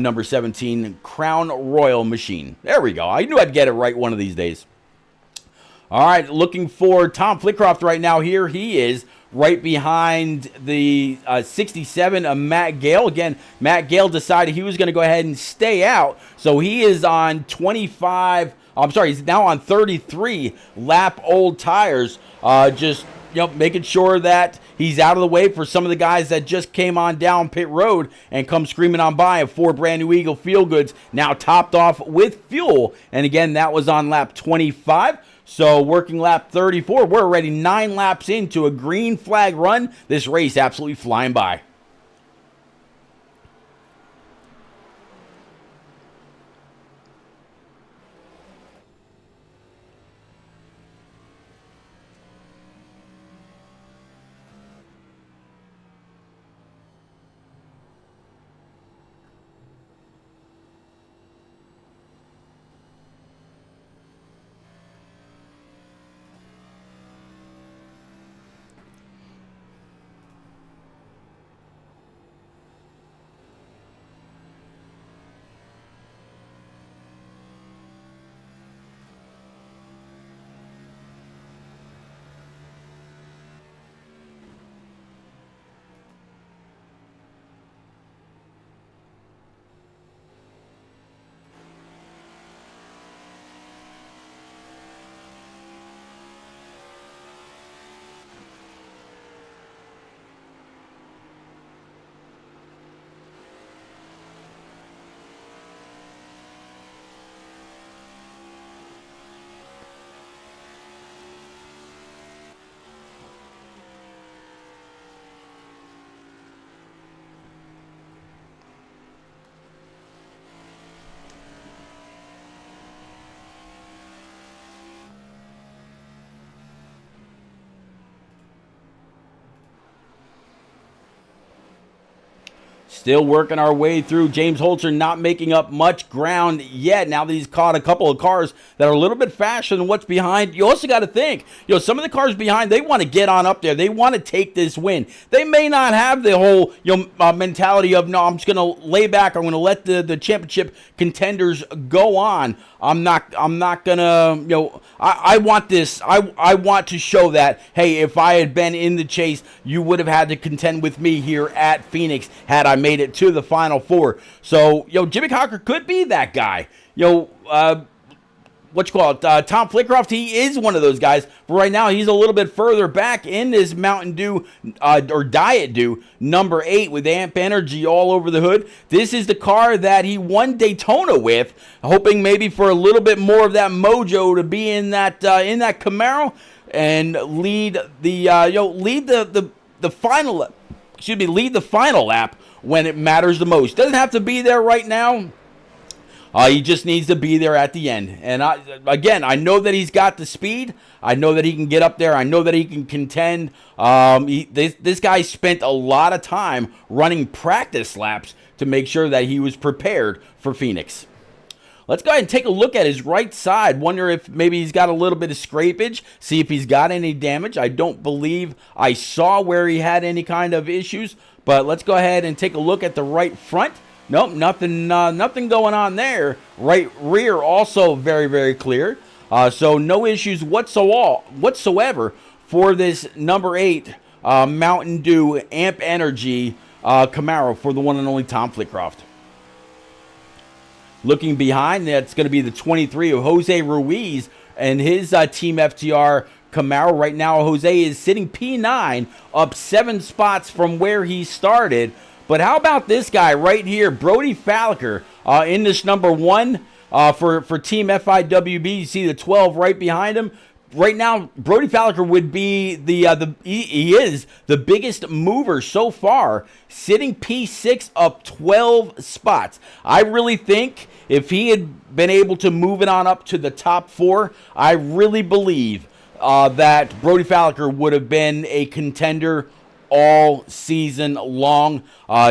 Number 17 Crown Royal machine. There we go. I knew I'd get it right one of these days. All right, looking for Tom Flitcroft right now. Here he is, right behind the 67 Matt Gale. Again, Matt Gale decided he was going to go ahead and stay out, so he is on 25. I'm sorry, he's now on 33 lap old tires. Just making sure that he's out of the way for some of the guys that just came on down pit road and come screaming on by. And 4 brand new Eagle Feel Goods now topped off with fuel. And again, that was on lap 25. So working lap 34, we're already 9 laps into a green flag run. This race absolutely flying by. Still working our way through. James Holzer not making up much ground yet. Now that he's caught a couple of cars that are a little bit faster than what's behind. You also got to think, some of the cars behind, they want to get on up there. They want to take this win. They may not have the whole mentality of, no, I'm just going to lay back. I'm going to let the championship contenders go on. I'm not gonna, I want this. I want to show that, hey, if I had been in the chase, you would have had to contend with me here at Phoenix had I made it to the Final Four. So, Jimmy Cocker could be that guy. Tom Flickroft, he is one of those guys. But right now, he's a little bit further back in this Mountain Dew or Diet Dew number 8 with Amp Energy all over the hood. This is the car that he won Daytona with, hoping maybe for a little bit more of that mojo to be in that Camaro and lead the final. Lead the final lap when it matters the most. Doesn't have to be there right now. He just needs to be there at the end. And I know that he's got the speed. I know that he can get up there. I know that he can contend. This guy spent a lot of time running practice laps to make sure that he was prepared for Phoenix. Let's go ahead and take a look at his right side. Wonder if maybe he's got a little bit of scrapage. See if he's got any damage. I don't believe I saw where he had any kind of issues. But let's go ahead and take a look at the right front. Nope, nothing going on there. Right rear also very, very clear. So no issues whatsoever for this number 8 Mountain Dew Amp Energy Camaro for the one and only Tom Flickroft. Looking behind, that's going to be the 23 of Jose Ruiz and his Team FTR Camaro. Right now, Jose is sitting P9, up 7 spots from where he started. But how about this guy right here, Brody Falliker, in this number 1 for Team FIWB. You see the 12 right behind him. Right now, Brody Falliker would be he is the biggest mover so far, sitting P6 up 12 spots. I really think if he had been able to move it on up to the top 4, I really believe that Brody Falliker would have been a contender all season long.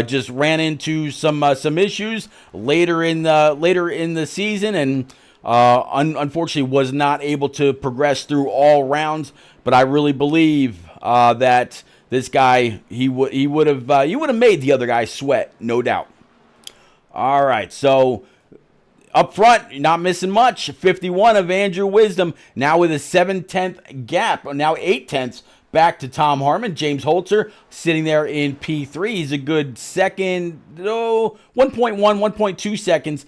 Just ran into some issues later in the season, and unfortunately was not able to progress through all rounds. But I really believe that this guy he would have made the other guy sweat, no doubt. All right, so up front, you're not missing much. 51 of Andrew Wisdom, now with a 7/10 gap, now 8/10 back to Tom Harmon. James Holzer sitting there in P3. He's a good second, 1.1, 1.2 seconds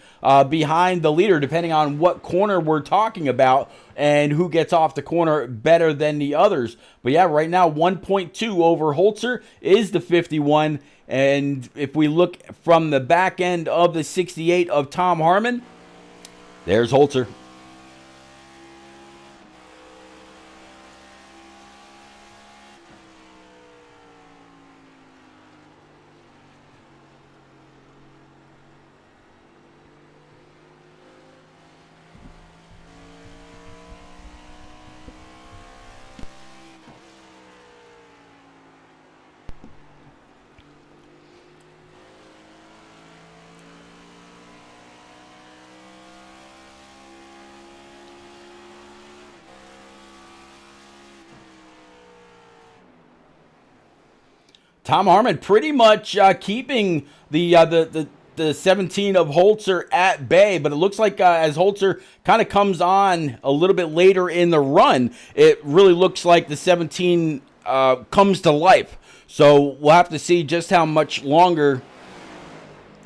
behind the leader, depending on what corner we're talking about and who gets off the corner better than the others. But yeah, right now, 1.2 over Holzer is the 51. And if we look from the back end of the 68 of Tom Harmon, there's Holzer. Tom Harmon pretty much keeping the 17 of Holzer at bay, but it looks like as Holzer kind of comes on a little bit later in the run, it really looks like the 17 comes to life. So we'll have to see just how much longer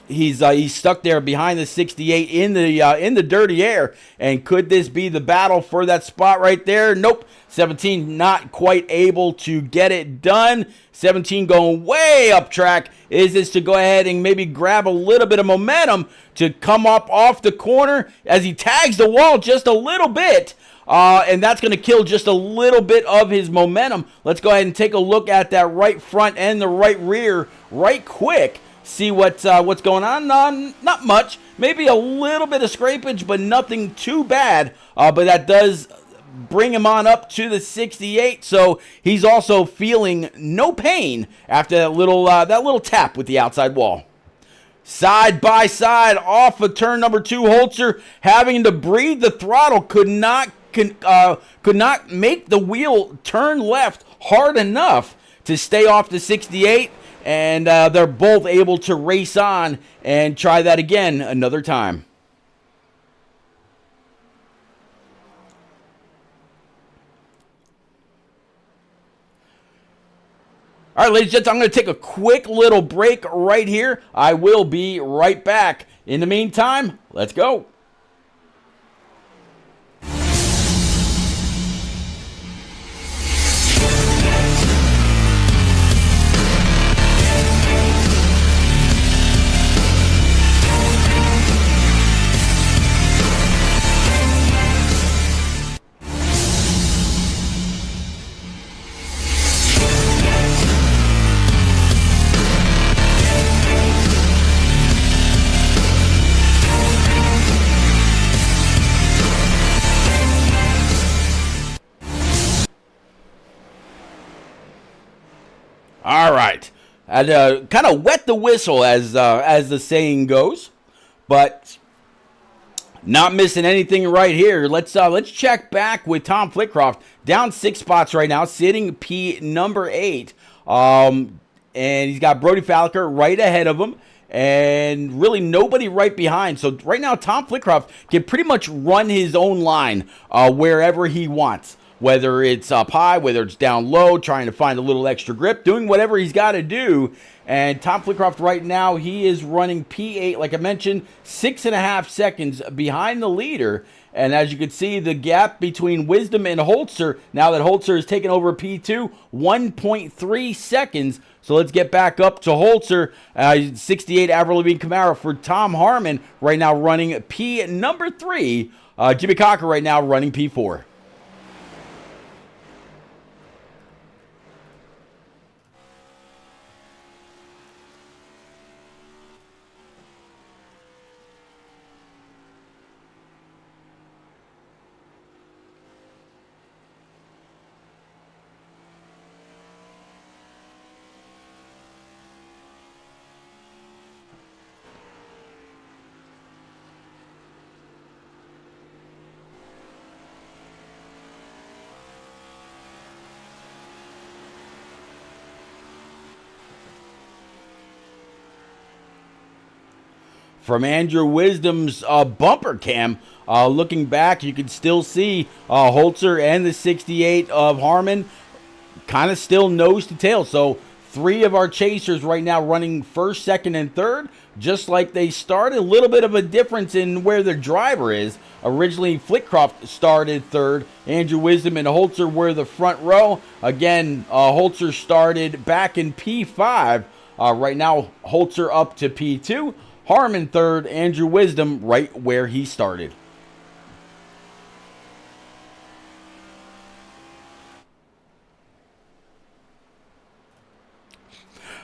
he's stuck there behind the 68 in the dirty air. And could this be the battle for that spot right there? Nope. 17 not quite able to get it done. 17 going way up track. Is this to go ahead and maybe grab a little bit of momentum to come up off the corner as he tags the wall just a little bit? And that's going to kill just a little bit of his momentum. Let's go ahead and take a look at that right front and the right rear right quick. See what's going on. Not much. Maybe a little bit of scrapage, but nothing too bad. But that does bring him on up to the 68. So he's also feeling no pain after that little tap with the outside wall. Side by side off of turn number 2. Holzer having to breathe the throttle, could not make the wheel turn left hard enough to stay off the 68, and they're both able to race on and try that again another time. All right, ladies and gentlemen, I'm going to take a quick little break right here. I will be right back. In the meantime, let's go. All right, and kind of wet the whistle, as the saying goes, but not missing anything right here. Let's check back with Tom Flitcroft, down 6 spots right now, sitting P number 8, and he's got Brody Falliker right ahead of him, and really nobody right behind. So right now, Tom Flitcroft can pretty much run his own line wherever he wants. Whether it's up high, whether it's down low, trying to find a little extra grip, doing whatever he's got to do. And Tom Flitcroft right now, he is running P8, like I mentioned, 6.5 seconds behind the leader. And as you can see, the gap between Wisdom and Holzer, now that Holzer has taken over P2, 1.3 seconds. So let's get back up to Holzer, 68 Avril Lavigne Camaro for Tom Harmon, right now running P number 3. Jimmy Cocker right now running P4. From Andrew Wisdom's bumper cam, looking back, you can still see Holzer and the 68 of Harmon kind of still nose to tail. So 3 of our chasers right now running first, second, and third, just like they started. A little bit of a difference in where the driver is. Originally, Flitcroft started third. Andrew Wisdom and Holzer were the front row. Again, Holzer started back in P5. Right now, Holzer up to P2. Harmon third, Andrew Wisdom right where he started.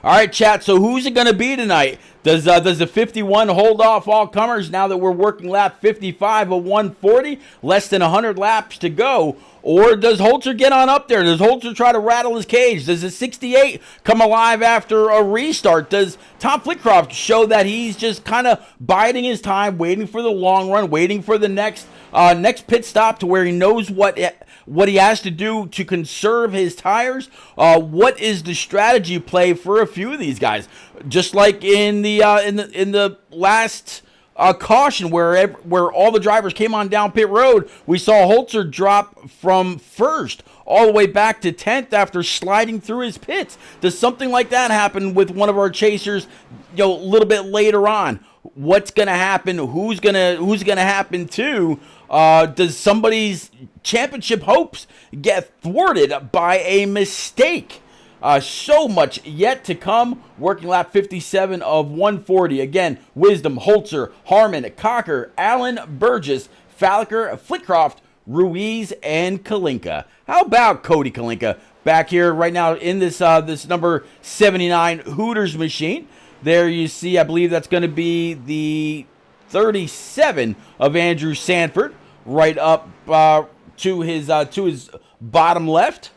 All right, chat, so who's it going to be tonight? Does the 51 hold off all comers now that we're working lap 55 of 140? Less than 100 laps to go. Or does Holzer get on up there? Does Holzer try to rattle his cage? Does the 68 come alive after a restart? Does Tom Flitcroft show that he's just kind of biding his time, waiting for the long run, waiting for the next pit stop to where he knows what he has to do to conserve his tires? What is the strategy play for a few of these guys? Just like in the last caution where all the drivers came on down pit road, we saw Holzer drop from first all the way back to 10th after sliding through his pits. Does something like that happen with one of our chasers, a little bit later on? What's gonna happen? Who's gonna happen to? Does somebody's championship hopes get thwarted by a mistake? So much yet to come. Working lap 57 of 140. Again, Wisdom, Holzer, Harmon, Cocker, Allen, Burgess, Falliker, Flitcroft, Ruiz, and Kalinka. How about Cody Kalinka back here right now in this number 79 Hooters machine? There you see, I believe that's going to be the 37 of Andrew Sanford, right up to his bottom left.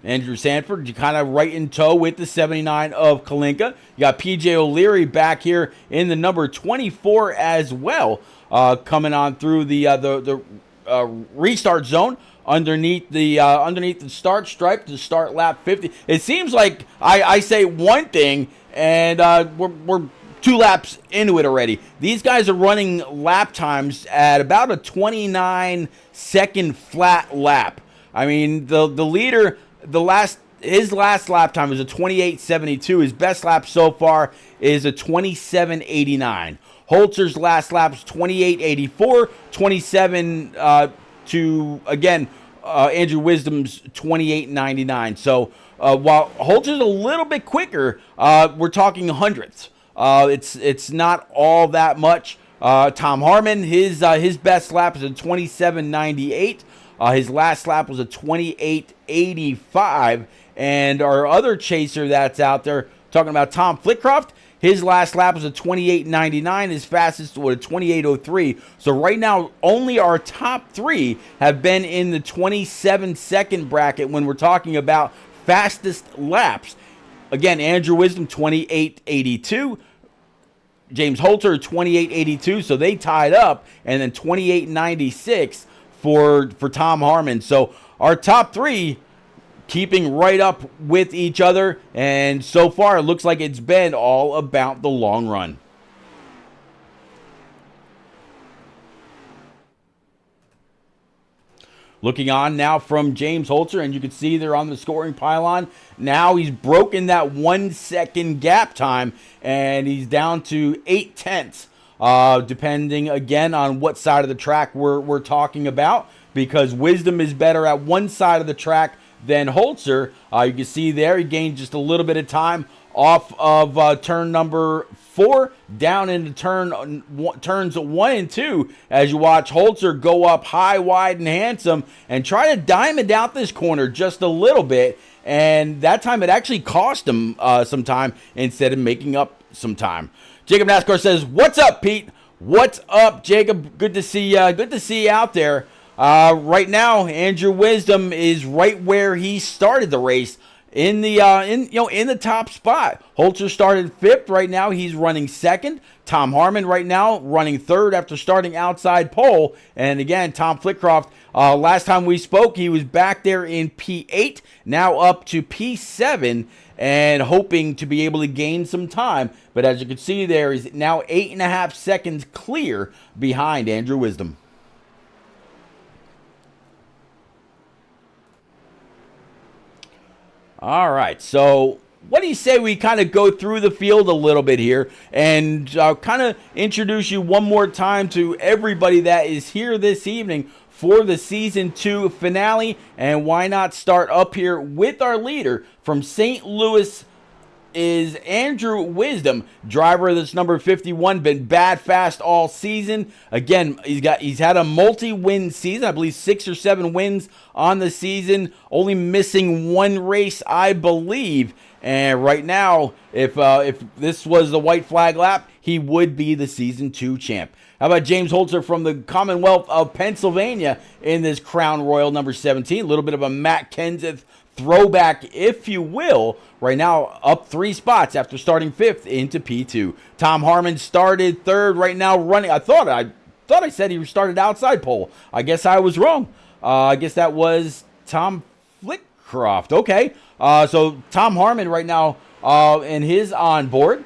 Andrew Sanford, you kind of right in tow with the 79 of Kalinka. You got PJ O'Leary back here in the number 24 as well, coming on through the restart zone underneath the start stripe to start lap 50. It seems like I say one thing and we're 2 laps into it already. These guys are running lap times at about a 29-second flat lap. I mean, the leader, his last lap time is a 28.72. His best lap so far is a 27.89. Holzer's last lap is 28.84. 27 to, again, Andrew Wisdom's 28.99. So while Holzer's a little bit quicker, we're talking hundredths. It's not all that much. Tom Harmon, his best lap is a 27.98. His last lap was a 28.85. And our other chaser that's out there, talking about Tom Flitcroft, his last lap was a 28.99. His fastest was a 28.03. So right now, only our top 3 have been in the 27-second bracket when we're talking about fastest laps. Again, Andrew Wisdom, 28.82. James Holter, 28.82. So they tied up. And then 28.96 for Tom Harmon. So our top 3 keeping right up with each other. And so far, it looks like it's been all about the long run. Looking on now from James Holzer, and you can see there on the scoring pylon. Now he's broken that 1 second gap time, and he's down to 8 tenths, depending again on what side of the track we're talking about, because Wisdom is better at one side of the track than Holzer. You can see there he gained just a little bit of time off of turn number 4 down into turns 1 and 2 as you watch Holzer go up high, wide, and handsome and try to diamond out this corner just a little bit. And that time it actually cost him some time instead of making up some time. Jacob NASCAR says, "What's up, Pete? What's up, Jacob? Good to see you. Good to see you out there." Right now, Andrew Wisdom is right where he started the race in the top spot. Holzer started 5th. Right now, he's running 2nd. Tom Harmon right now running 3rd after starting outside pole. And again, Tom Flitcroft, last time we spoke, he was back there in P8, now up to P7 and hoping to be able to gain some time. But as you can see there, he's now 8.5 seconds clear behind Andrew Wisdom. All right, so what do you say we kind of go through the field a little bit here and kind of introduce you one more time to everybody that is here this evening for the Season 2 finale, and why not start up here with our leader from St. Louis is Andrew Wisdom, driver of this number 51, been bad fast all season. Again, he's had a multi-win season, I believe 6 or 7 wins on the season, only missing 1 race, I believe. And right now, if this was the white flag lap, he would be the Season 2 champ. How about James Holzer from the Commonwealth of Pennsylvania in this Crown Royal number 17? A little bit of a Matt Kenseth throwback, if you will. Right now, up 3 spots after starting 5th into P2. Tom Harmon started 3rd. Right now, running. I thought I said he started outside pole. I guess I was wrong. I guess that was Tom Flitcroft. Okay. So Tom Harmon right now in his onboard,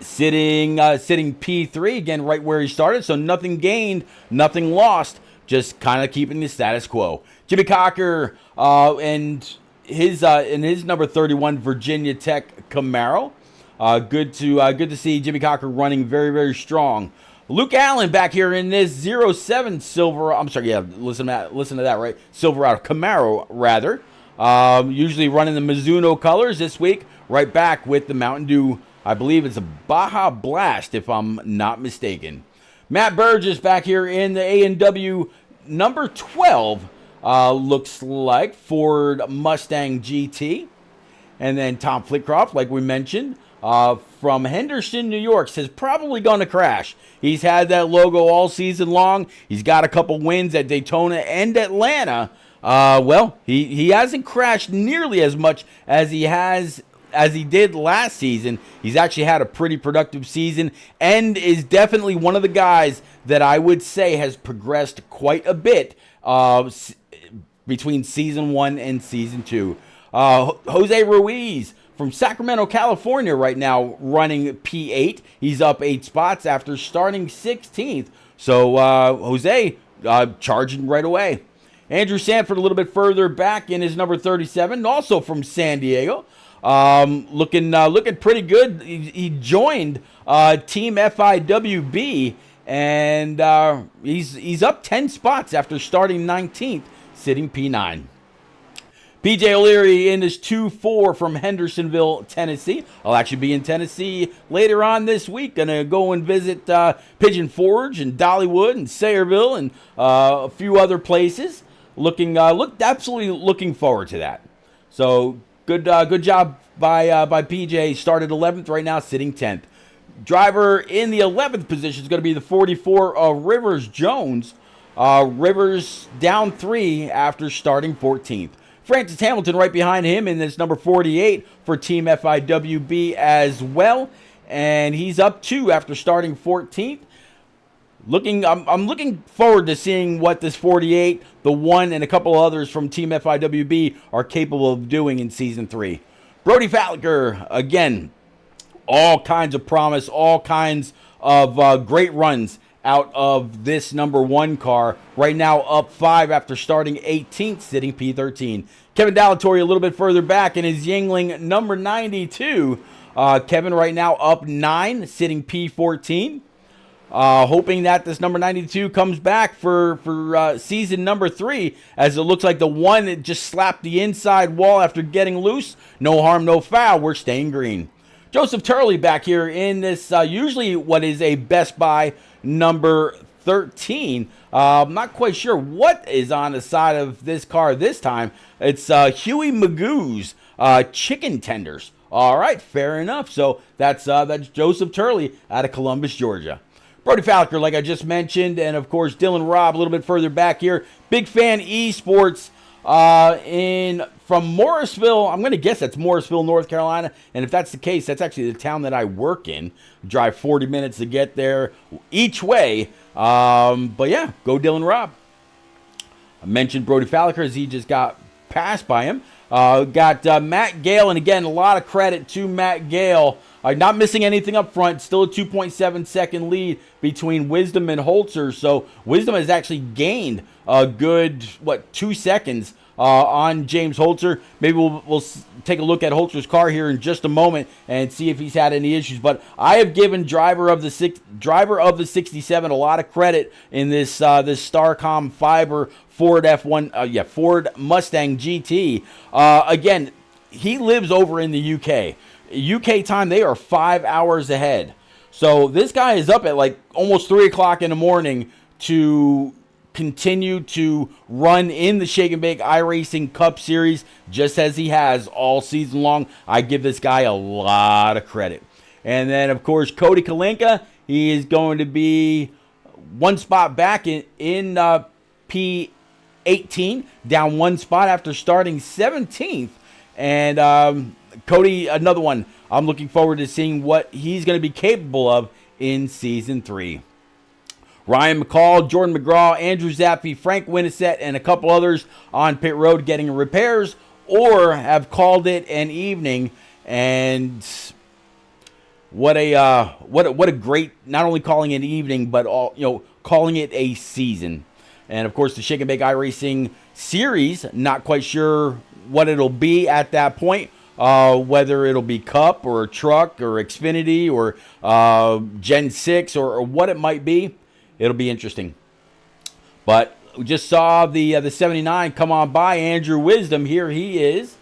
sitting P3 again, right where he started. So nothing gained, nothing lost. Just kind of keeping the status quo. Jimmy Cocker and his number 31 Virginia Tech Camaro. Good to see Jimmy Cocker running very, very strong. Luke Allen back here in this 07 Silver. I'm sorry, yeah, listen to that, right? Silverado Camaro rather. Usually running the Mizuno colors this week. Right back with the Mountain Dew. I believe it's a Baja Blast, if I'm not mistaken. Matt Burgess back here in the A&W number 12. Looks like Ford Mustang GT. And then Tom Flitcroft, like we mentioned, from Henderson, New York, says probably going to crash. He's had that logo all season long. He's got a couple wins at Daytona and Atlanta. Well, he hasn't crashed nearly as much as he did last season. He's actually had a pretty productive season and is definitely one of the guys that I would say has progressed quite a bit between season 1 and season 2. Jose Ruiz from Sacramento, California right now running P8. He's up 8 spots after starting 16th. So Jose charging right away. Andrew Sanford a little bit further back in his number 37, also from San Diego. Looking pretty good. He joined Team FIWB, and he's up 10 spots after starting 19th, sitting P9. PJ O'Leary in his 2-4 from Hendersonville, Tennessee. I'll actually be in Tennessee later on this week. Gonna go and visit Pigeon Forge and Dollywood and Sayreville and a few other places. Absolutely looking forward to that. So good job by PJ. Started 11th, right now sitting 10th. Driver in the 11th position is going to be the 44 of Rivers Jones. Rivers down 3 after starting 14th. Francis Hamilton right behind him in this number 48 for Team FIWB as well, and he's up 2 after starting 14th. I'm looking forward to seeing what this 48, the 1, and a couple others from Team FIWB are capable of doing in Season 3. Brody Falliker, again, all kinds of promise, all kinds of great runs out of this number 1 car. Right now up 5 after starting 18th, sitting P13. Kevin Dallatore a little bit further back in his Yingling number 92. Kevin right now up 9, sitting P14. Hoping that this number 92 comes back for season number 3, as it looks like the one that just slapped the inside wall after getting loose. No harm, no foul. We're staying green. Joseph Turley back here in this, usually what is a Best Buy number 13. I'm not quite sure what is on the side of this car this time. It's Huey Magoo's chicken tenders. All right, fair enough. So that's Joseph Turley out of Columbus, Georgia. Brody Falliker, like I just mentioned, and of course Dylan Robb a little bit further back here. Big Fan Esports from Morrisville. I'm going to guess that's Morrisville, North Carolina. And if that's the case, that's actually the town that I work in. Drive 40 minutes to get there each way. But yeah, go Dylan Robb. I mentioned Brody Falliker as he just got passed by him. Got Matt Gale, and again, a lot of credit to Matt Gale. Not missing anything up front. Still a 2.7 second lead between Wisdom and Holzer. So Wisdom has actually gained a good, 2 seconds on James Holzer. Maybe we'll take a look at Holzer's car here in just a moment and see if he's had any issues. But I have given driver of the 67 a lot of credit in this Starcom Fiber Ford F1 Ford Mustang GT. Again, he lives over in the UK. UK time, they are 5 hours ahead. So this guy is up at like almost 3 o'clock in the morning to continue to run in the Shake and Bake iRacing Cup Series, just as he has all season long. I give this guy a lot of credit. And then, of course, Cody Kalinka, he is going to be 1 spot back in P18, down 1 spot after starting 17th. And Cody, another one. I'm looking forward to seeing what he's going to be capable of in Season 3. Ryan McCall, Jordan McGraw, Andrew Zappi, Frank Winnisett, and a couple others on pit road getting repairs or have called it an evening. And what a great, not only calling it an evening, but calling it a season. And of course, the Shake and Bake iRacing Series, not quite sure what it'll be at that point. Whether it'll be Cup or Truck or Xfinity or Gen 6 or what it might be. It'll be interesting. But we just saw the 79 come on by. Andrew Wisdom, here he is.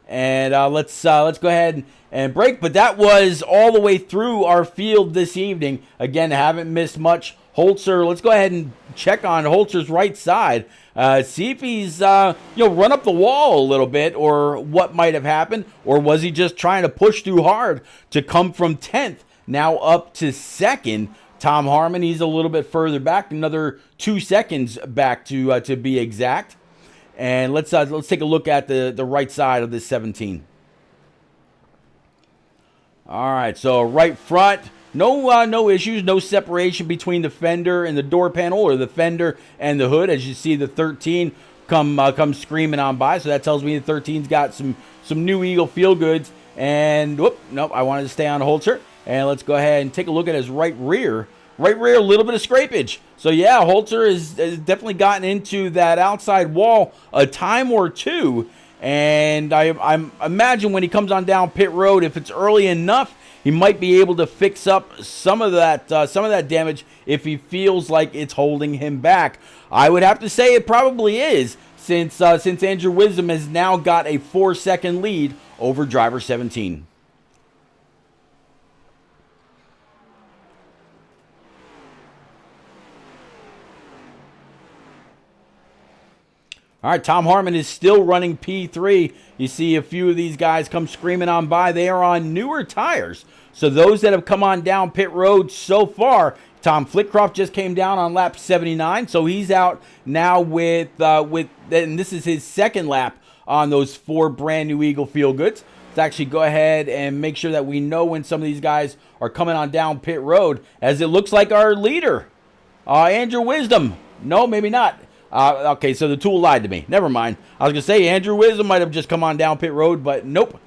And let's go ahead and break. But that was all the way through our field this evening. Again, haven't missed much. Holzer, let's go ahead and check on Holzer's right side. See if he's run up the wall a little bit, or what might have happened, or was he just trying to push too hard to come from 10th now up to 2nd? Tom Harmon, he's a little bit further back, another 2 seconds back to be exact. And let's take a look at the right side of this 17. All right, so right front, no issues, no separation between the fender and the door panel, or the fender and the hood. As you see, the 13 come screaming on by, so that tells me the 13's got some new Eagle feel goods. And whoop, nope, I wanted to stay on Holzer. And let's go ahead and take a look at his right rear. Right rear, a little bit of scrapage. So yeah, Holzer has definitely gotten into that outside wall a time or two. And I imagine when he comes on down pit road, if it's early enough, he might be able to fix up some of that damage if he feels like it's holding him back. I would have to say it probably is, since Andrew Wisdom has now got a 4-second lead over driver 17. All right, Tom Harmon is still running P3. You see a few of these guys come screaming on by. They are on newer tires. So those that have come on down pit road so far, Tom Flitcroft just came down on lap 79. So he's out now with and this is his second lap on those 4 brand new Eagle Feel Goods. Let's actually go ahead and make sure that we know when some of these guys are coming on down pit road, as it looks like our leader, Andrew Wisdom. No, maybe not. Okay, so the tool lied to me. Never mind. I was going to say Andrew Wisdom might have just come on down pit road, but nope.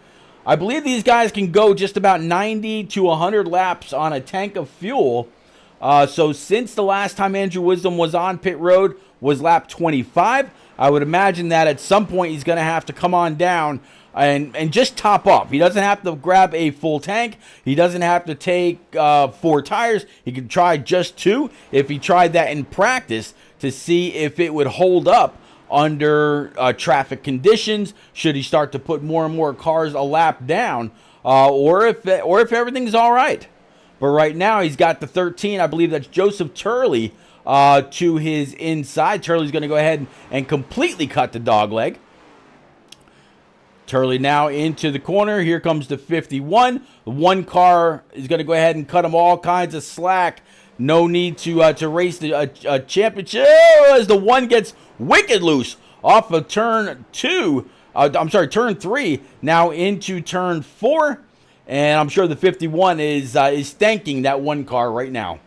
I believe these guys can go just about 90 to 100 laps on a tank of fuel. So since the last time Andrew Wisdom was on pit road was lap 25, I would imagine that at some point he's going to have to come on down and just top off. He doesn't have to grab a full tank. He doesn't have to take 4 tires. He can try just 2 if he tried that in practice to see if it would hold up under traffic conditions, should he start to put more and more cars a lap down, or if everything's all right. But right now he's got the 13. I believe that's Joseph Turley to his inside. Turley's going to go ahead and completely cut the dog leg. Turley now into the corner. Here comes the 51. The 1 car is going to go ahead and cut him all kinds of slack. No need to race the championship, as the 1 gets wicked loose off of turn 2. Turn 3. Now into turn 4, and I'm sure the 51 is thanking that 1 car right now.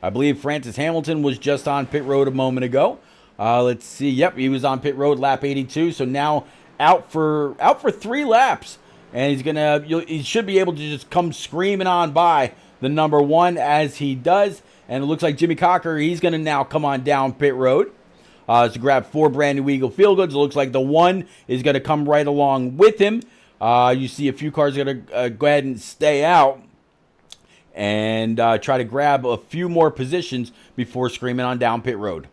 I believe Francis Hamilton was just on pit road a moment ago. Let's see. Yep, he was on pit road lap 82. So now out for 3 laps, and he should be able to just come screaming on by the number 1 as he does. And it looks like Jimmy Cocker, he's going to now come on down pit road to grab 4 brand new Eagle Feel Goods. It looks like the 1 is going to come right along with him. You see a few cars are going to go ahead and stay out and try to grab a few more positions before screaming on down pit road.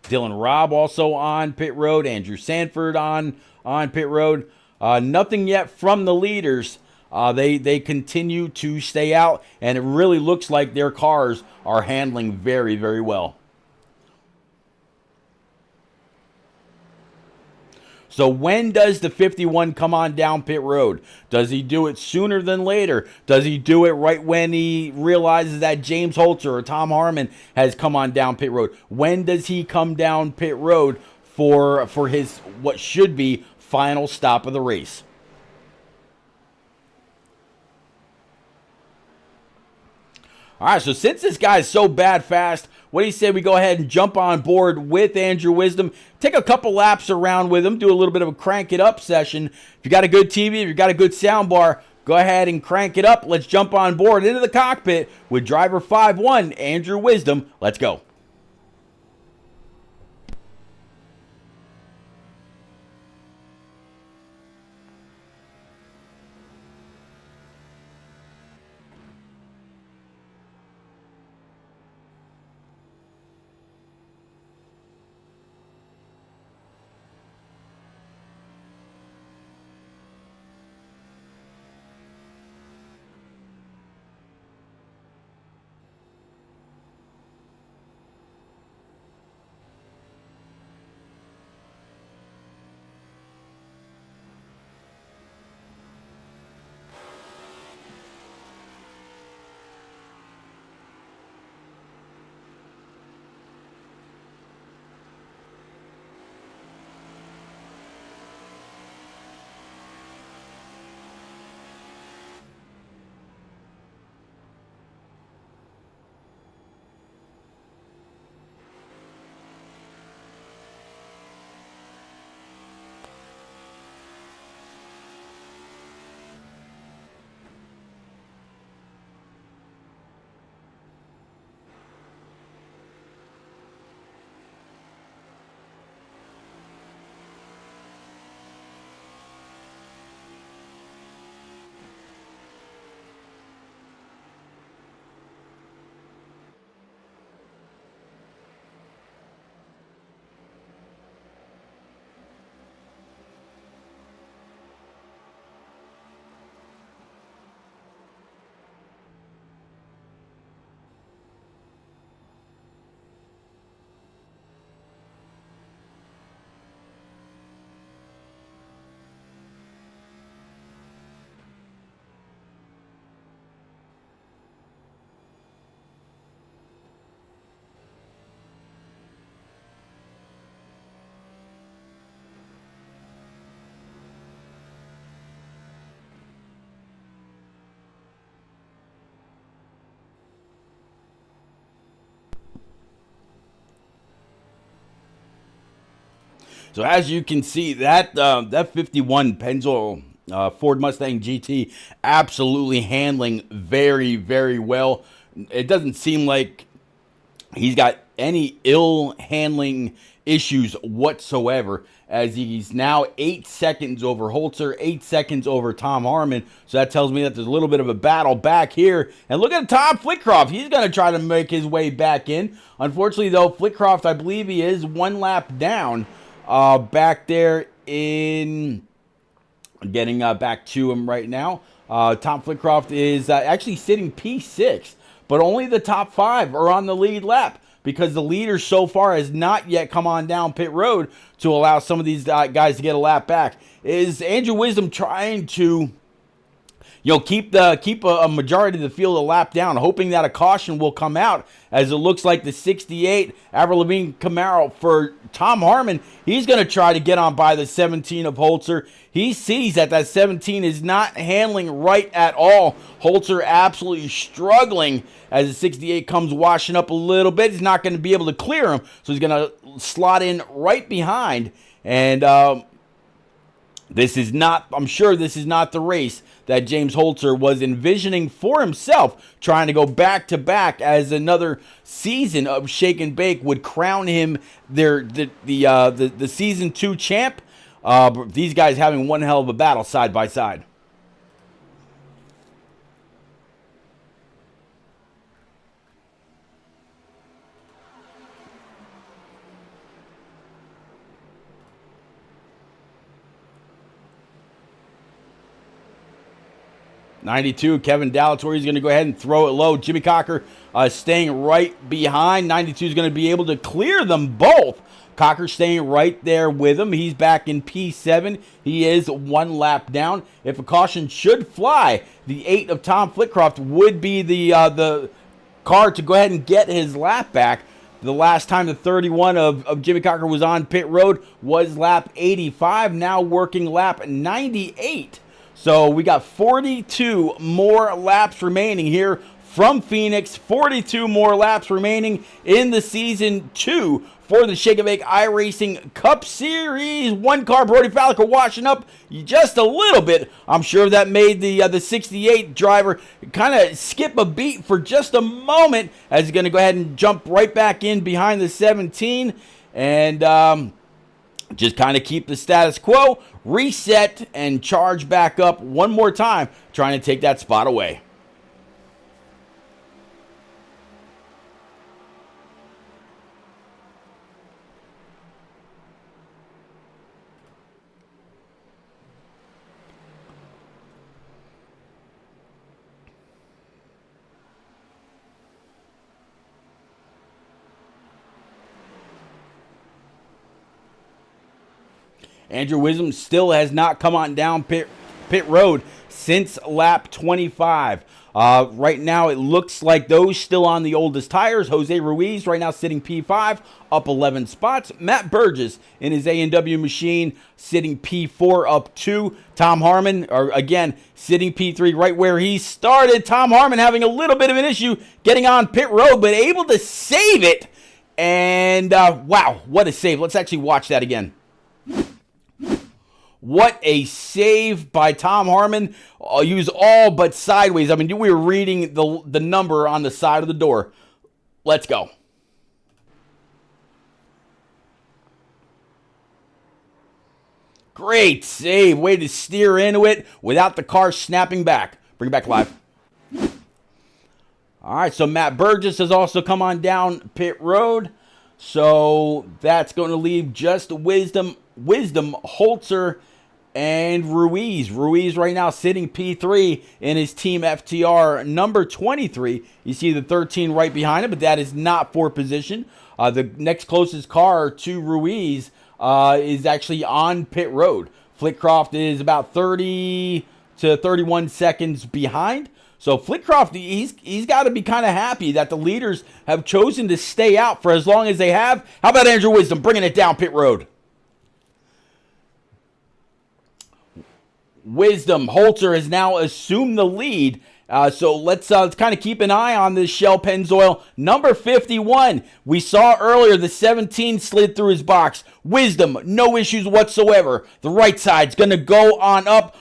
Dylan Robb also on pit road. Andrew Sanford on pit road. Nothing yet from the leaders. They continue to stay out, and it really looks like their cars are handling very, very well. So when does the 51 come on down pit road? Does he do it sooner than later? Does he do it right when he realizes that James Holzer or Tom Harmon has come on down pit road? When does he come down pit road for his what should be final stop of the race? All right, so since this guy's so bad fast, what do you say we go ahead and jump on board with Andrew Wisdom, take a couple laps around with him, do a little bit of a crank it up session. If you got a good TV, if you got a good sound bar, go ahead and crank it up. Let's jump on board into the cockpit with driver 5-1, Andrew Wisdom. Let's go. So as you can see, that 51 Pennzoil Ford Mustang GT absolutely handling very, very well. It doesn't seem like he's got any ill handling issues whatsoever, as he's now 8 seconds over Holzer, 8 seconds over Tom Harmon. So that tells me that there's a little bit of a battle back here. And look at Tom Flitcroft. He's going to try to make his way back in. Unfortunately, though, Flitcroft, I believe he is 1 lap down back there in... Getting back to him right now. Tom Flitcroft is actually sitting P6, but only the top 5 are on the lead lap, because the leader so far has not yet come on down pit road to allow some of these guys to get a lap back. Is Andrew Wisdom trying to, keep a majority of the field a lap down, hoping that a caution will come out, as it looks like the 68 Avril Lavigne Camaro for Tom Harmon, he's going to try to get on by the 17 of Holzer. He sees that 17 is not handling right at all. Holzer absolutely struggling as the 68 comes washing up a little bit. He's not going to be able to clear him, so he's going to slot in right behind. And this is not, I'm sure this is not the race that James Holzer was envisioning for himself, trying to go back-to-back, as another season of Shake and Bake would crown him the Season 2 champ. These guys having one hell of a battle side by side. '92, Kevin Dallatore is going to go ahead and throw it low. Jimmy Cocker staying right behind. '92 is going to be able to clear them both. Cocker staying right there with him. He's back in P7. He is 1 lap down. If a caution should fly, the 8 of Tom Flitcroft would be the car to go ahead and get his lap back. The last time the 31 of Jimmy Cocker was on pit road was lap 85, now working lap 98. So we got 42 more laps remaining here from Phoenix. 42 more laps remaining in the Season 2 for the Shake and Bake iRacing Cup Series. 1 car, Brody Falliker, washing up just a little bit. I'm sure that made the 68 driver kind of skip a beat for just a moment, as he's going to go ahead and jump right back in behind the 17. And just kind of keep the status quo, reset, and charge back up one more time, trying to take that spot away. Andrew Wisdom still has not come on down pit road since lap 25. Right now, it looks like those still on the oldest tires. Jose Ruiz right now sitting P5, up 11 spots. Matt Burgess in his A&W machine sitting P4, up 2. Tom Harmon, again, sitting P3 right where he started. Tom Harmon having a little bit of an issue getting on pit road, but able to save it. And, wow, what a save. Let's actually watch that again. What a save by Tom Harmon. I'll use all but sideways. I mean, we were reading the number on the side of the door. Let's go. Great save. Way to steer into it without the car snapping back. Bring it back live. All right, so Matt Burgess has also come on down pit road. So that's going to leave just Wisdom, Holzer, and Ruiz. Ruiz right now sitting P3 in his Team FTR number 23. You see the 13 right behind him, but that is not for position. The next closest car to Ruiz is actually on pit road. Flitcroft is about 30 to 31 seconds behind. So Flitcroft, he's got to be kind of happy that the leaders have chosen to stay out for as long as they have. How about Andrew Wisdom bringing it down pit road? Wisdom, Holzer has now assumed the lead So let's kind of keep an eye on this Shell Pennzoil. Number 51, we saw earlier the 17 slid through his box. Wisdom, no issues whatsoever. The right side's going to go on up.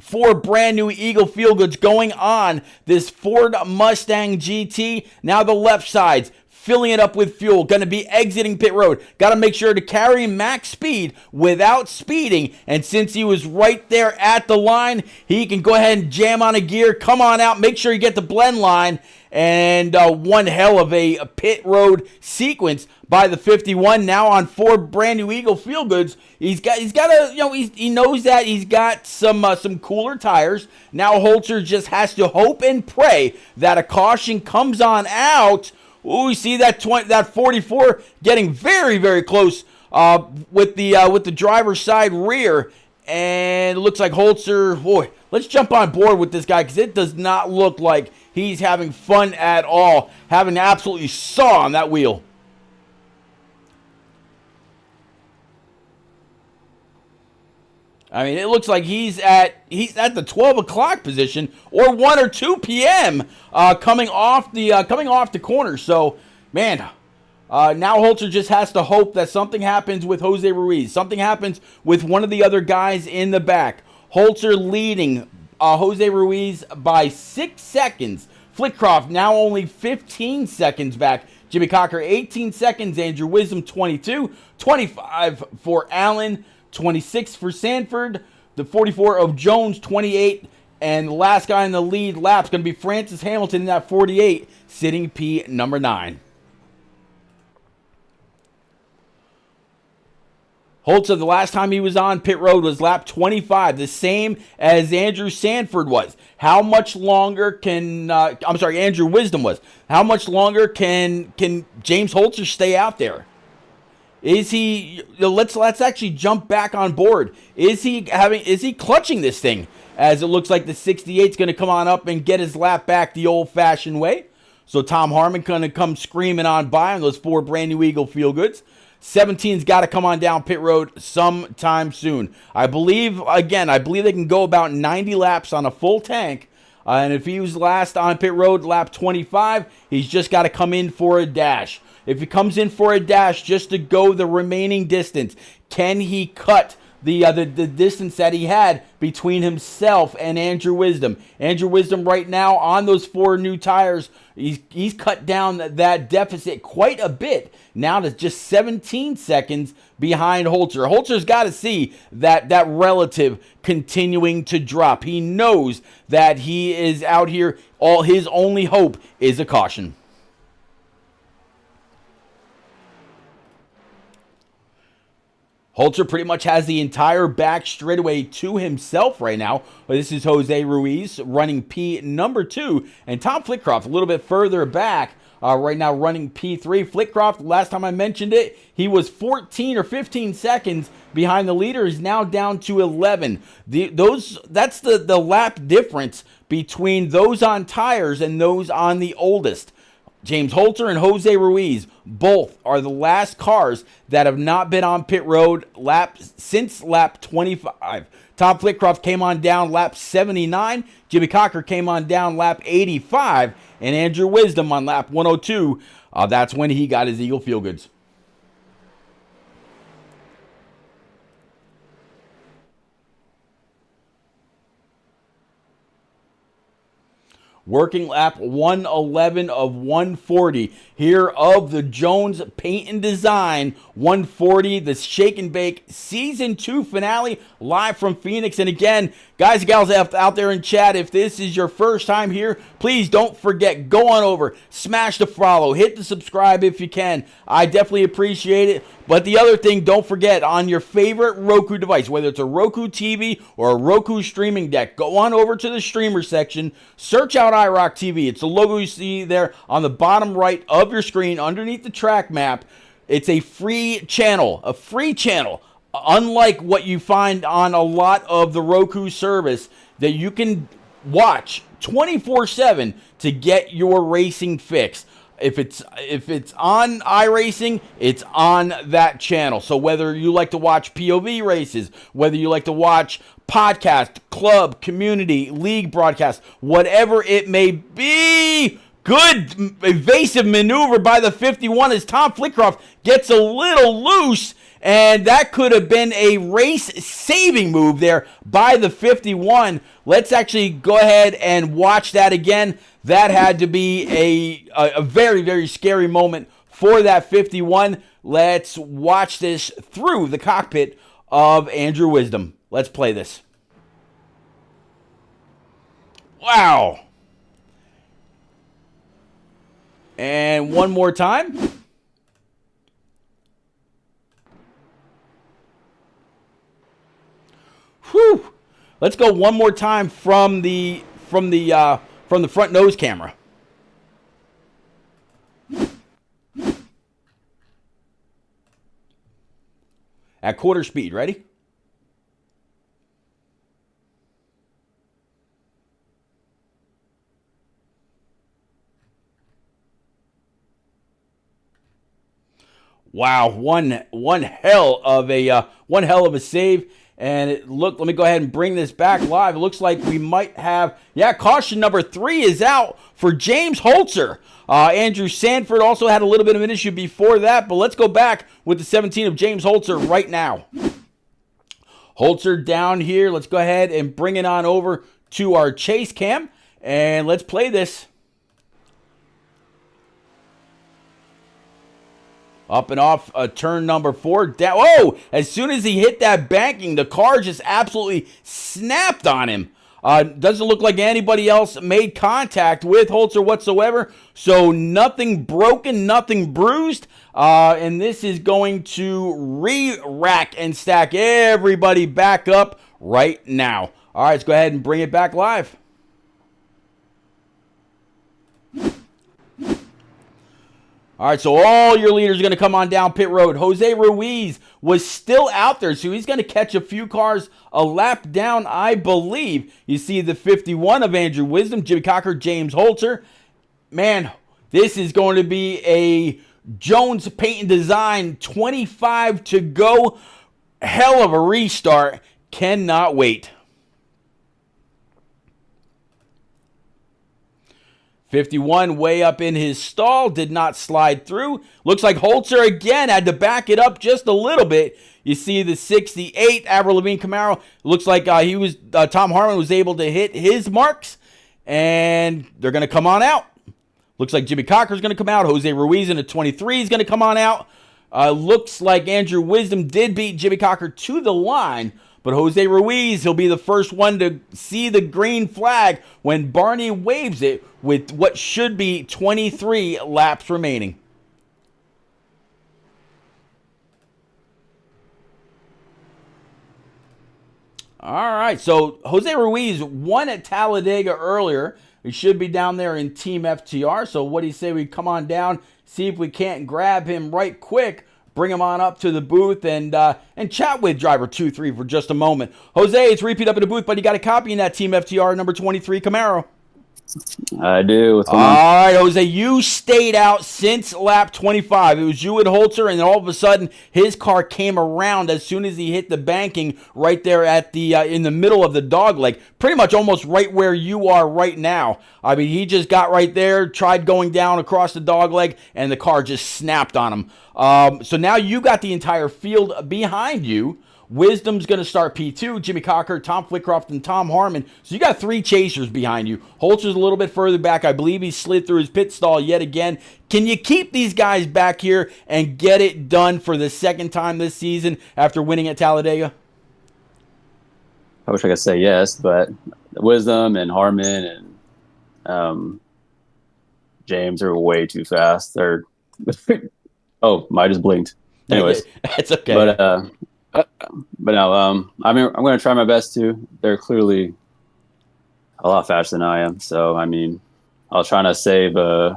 4 brand new Eagle Feel Goods going on this Ford Mustang GT. Now the left side's filling it up with fuel, going to be exiting pit road. Got to make sure to carry max speed without speeding, and since he was right there at the line, he can go ahead and jam on a gear, come on out, make sure you get the blend line, and one hell of a pit road sequence by the 51. Now on 4 brand new Eagle Feel Goods. He knows that he's got some cooler tires. Now Holzer just has to hope and pray that a caution comes on out. Ooh, we see that 44 getting very, very close with the driver's side rear, and it looks like Holzer. Boy, let's jump on board with this guy because it does not look like he's having fun at all, having absolutely saw on that wheel. I mean, it looks like he's at the 12 o'clock position or 1 or 2 p.m. Coming off the corner. So, man, now Holzer just has to hope that something happens with Jose Ruiz. Something happens with one of the other guys in the back. Holzer leading Jose Ruiz by 6 seconds. Flitcroft now only 15 seconds back. Jimmy Cocker 18 seconds. Andrew Wisdom 22. 25 for Allen. 26 for Sanford, the 44 of Jones, 28, and the last guy in the lead lap is going to be Francis Hamilton in that 48, sitting P number 9. Holzer, the last time he was on pit road was lap 25, the same as Andrew Sanford was. How much longer can, Andrew Wisdom was. How much longer can James Holzer stay out there? Is he? Let's actually jump back on board. Is he clutching this thing? As it looks like the 68 is going to come on up and get his lap back the old-fashioned way. So Tom Harmon going to come screaming on by on those 4 brand new Eagle Feel Goods. 17's got to come on down pit road sometime soon. I believe they can go about 90 laps on a full tank. And if he was last on pit road, lap 25, he's just got to come in for a dash. If he comes in for a dash just to go the remaining distance, can he cut the distance that he had between himself and Andrew Wisdom? Andrew Wisdom right now on those 4 new tires, he's cut down that deficit quite a bit. Now to just 17 seconds behind Holzer. Holzer's got to see that relative continuing to drop. He knows that he is out here. All his only hope is a caution. Holzer pretty much has the entire back straightaway to himself right now. This is Jose Ruiz running P number 2. And Tom Flitcroft a little bit further back right now running P3. Flitcroft, last time I mentioned it, he was 14 or 15 seconds behind the leader. Is now down to 11. That's the lap difference between those on tires and those on the oldest. James Holzer and Jose Ruiz both are the last cars that have not been on pit road since lap 25. Tom Flitcroft came on down lap 79. Jimmy Cocker came on down lap 85. And Andrew Wisdom on lap 102. That's when he got his Eagle Feel Goods. Working lap 111 of 140 here of the Jones Paint and Design 140, the Shake and Bake Season 2 finale live from Phoenix. And again, guys and gals out there in chat, if this is your first time here, please don't forget, go on over, smash the follow, hit the subscribe if you can. I definitely appreciate it. But the other thing, don't forget, on your favorite Roku device, whether it's a Roku TV or a Roku streaming deck, go on over to the streamer section, search out IROC TV. It's the logo you see there on the bottom right of your screen underneath the track map. It's a free channel, unlike what you find on a lot of the Roku service that you can watch 24/7 to get your racing fix. if it's on iRacing, it's on that channel. So whether you like to watch POV races, whether you like to watch podcast, club, community, league broadcast, whatever it may be, good evasive maneuver by the 51 as Tom Flickroft gets a little loose, and that could have been a race-saving move there by the 51. Let's actually go ahead and watch that again. That had to be a very, very scary moment for that 51. Let's watch this through the cockpit of Andrew Wisdom. Let's play this. Wow. And one more time. Whew. Let's go one more time from the front nose camera. At quarter speed, ready? Wow, one hell of a save. And let me go ahead and bring this back live. It looks like we might have, caution number 3 is out for James Holzer. Andrew Sanford also had a little bit of an issue before that, but let's go back with the 17 of James Holzer right now. Holzer down here. Let's go ahead and bring it on over to our chase cam, and let's play this. Up and off turn number 4. Down. Oh, as soon as he hit that banking, the car just absolutely snapped on him. Doesn't look like anybody else made contact with Holzer whatsoever. So nothing broken, nothing bruised. And this is going to re-rack and stack everybody back up right now. All right, let's go ahead and bring it back live. All right, so all your leaders are going to come on down pit road. Jose Ruiz was still out there, so he's going to catch a few cars a lap down, I believe. You see the 51 of Andrew Wisdom, Jimmy Cocker, James Holzer. Man, this is going to be a Jones Paint and Design 25 to go. Hell of a restart. Cannot wait. 51 way up in his stall, did not slide through. Looks like Holzer again had to back it up just a little bit. You see the 68 Avril Lavigne Camaro. Looks like Tom Harmon was able to hit his marks, and they're going to come on out. Looks like Jimmy Cocker's going to come out. Jose Ruiz in a 23 is going to come on out. Looks like Andrew Wisdom did beat Jimmy Cocker to the line, but Jose Ruiz, he'll be the first one to see the green flag when Barney waves it with what should be 23 laps remaining. All right, so Jose Ruiz won at Talladega earlier. He should be down there in Team FTR, so what do you say we come on down, see if we can't grab him right quick, bring him on up to the booth and chat with driver 2-3 for just a moment. Jose, it's Repeat up in the booth, but you got a copy in that Team FTR number 23 Camaro. I do. What's going on? on? All right, Jose, you stayed out since lap 25. It was you and Holzer, and then all of a sudden, his car came around as soon as he hit the banking right there at the in the middle of the dogleg, pretty much almost right where you are right now. I mean, he just got right there, tried going down across the dogleg, and the car just snapped on him. So now you got the entire field behind you. Wisdom's going to start P2, Jimmy Cocker, Tom Flickroft, and Tom Harmon. So you got 3 chasers behind you. Holzer's a little bit further back. I believe he slid through his pit stall yet again. Can you keep these guys back here and get it done for the second time this season after winning at Talladega? I wish I could say yes, but Wisdom and Harmon and James are way too fast. They're oh, mine just blinked. Anyways, that's okay. But no, I mean, I'm going to try my best to. They're clearly a lot faster than I am. So, I mean, I was trying to save. I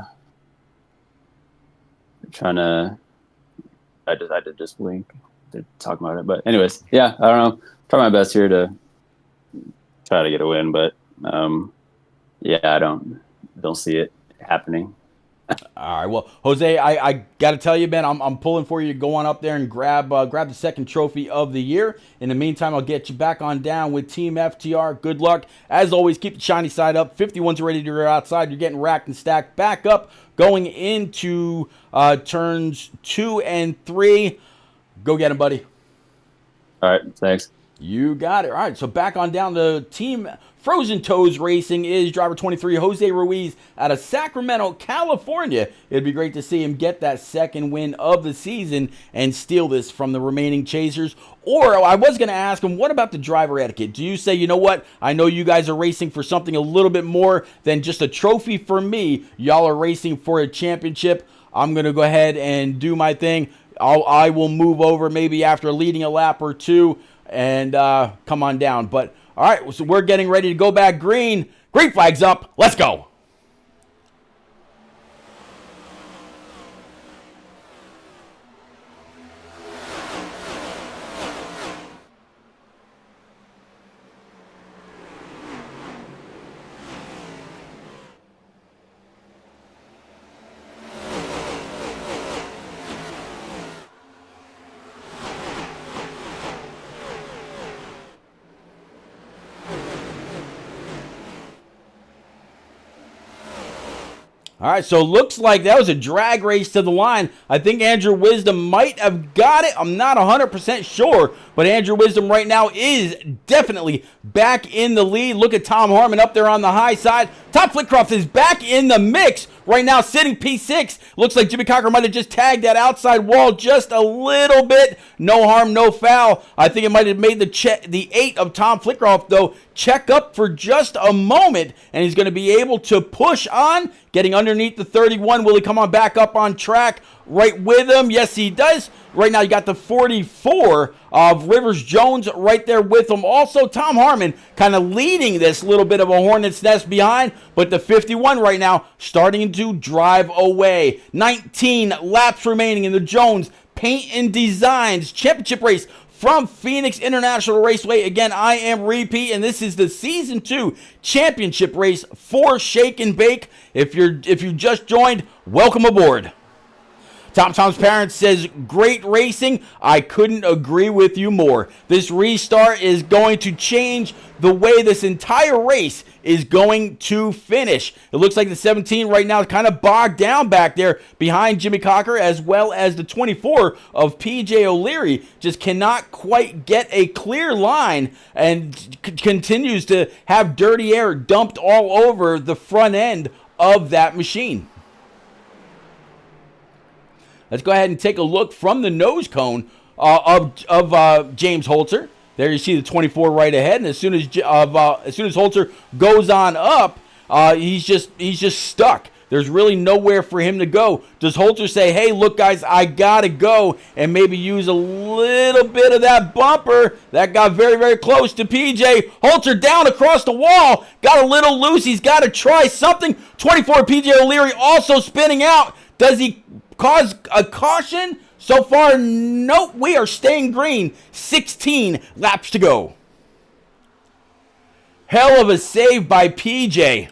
did just blink to talk about it. But anyways, yeah, I don't know. Try my best here to try to get a win. But yeah, I don't see it happening. All right, well, Jose, I got to tell you, man, I'm pulling for you to go on up there and grab the second trophy of the year. In the meantime, I'll get you back on down with Team FTR. Good luck. As always, keep the shiny side up. 51's ready to go outside. You're getting racked and stacked back up going into turns 2 and 3. Go get him, buddy. All right, thanks. You got it. All right, so back on down to Team Frozen Toes Racing is driver 23, Jose Ruiz, out of Sacramento, California. It'd be great to see him get that second win of the season and steal this from the remaining chasers. Or I was going to ask him, what about the driver etiquette? Do you say, you know what, I know you guys are racing for something a little bit more than just a trophy for me. Y'all are racing for a championship. I'm going to go ahead and do my thing. I will move over maybe after leading a lap or two and come on down. But all right, so we're getting ready to go back green. Green flag's up. Let's go. All right, so it looks like that was a drag race to the line. I think Andrew Wisdom might have got it. I'm not 100% sure, but Andrew Wisdom right now is definitely back in the lead. Look at Tom Harmon up there on the high side. Tom Flitcroft is back in the mix right now, sitting P6. Looks like Jimmy Cocker might have just tagged that outside wall just a little bit. No harm, no foul. I think it might have made the 8 of Tom Flitcroft, though, check up for just a moment, and he's going to be able to push on, getting underneath the 31. Will he come on back up on track right with him? Yes, he does. Right now, you got the 44 of Rivers Jones right there with him. Also, Tom Harmon kind of leading this little bit of a hornet's nest behind, but the 51 right now starting to drive away. 19 laps remaining in the Jones Paint and Designs Championship race from Phoenix International Raceway. Again, I am Repeat, and this is the Season 2 Championship race for Shake and Bake. If you just joined, welcome aboard. Tom's parent says, great racing. I couldn't agree with you more. This restart is going to change the way this entire race is going to finish. It looks like the 17 right now is kind of bogged down back there behind Jimmy Cocker, as well as the 24 of PJ O'Leary. Just cannot quite get a clear line and continues to have dirty air dumped all over the front end of that machine. Let's go ahead and take a look from the nose cone of James Holzer. There you see the 24 right ahead, and as soon as Holzer goes on up, he's just stuck. There's really nowhere for him to go. Does Holzer say, "Hey, look, guys, I gotta go," and maybe use a little bit of that bumper that got very, very close to PJ Holzer down across the wall? Got a little loose. He's got to try something. 24 PJ O'Leary also spinning out. Does he cause a caution? So far, nope. We are staying green. 16 laps to go. Hell of a save by PJ.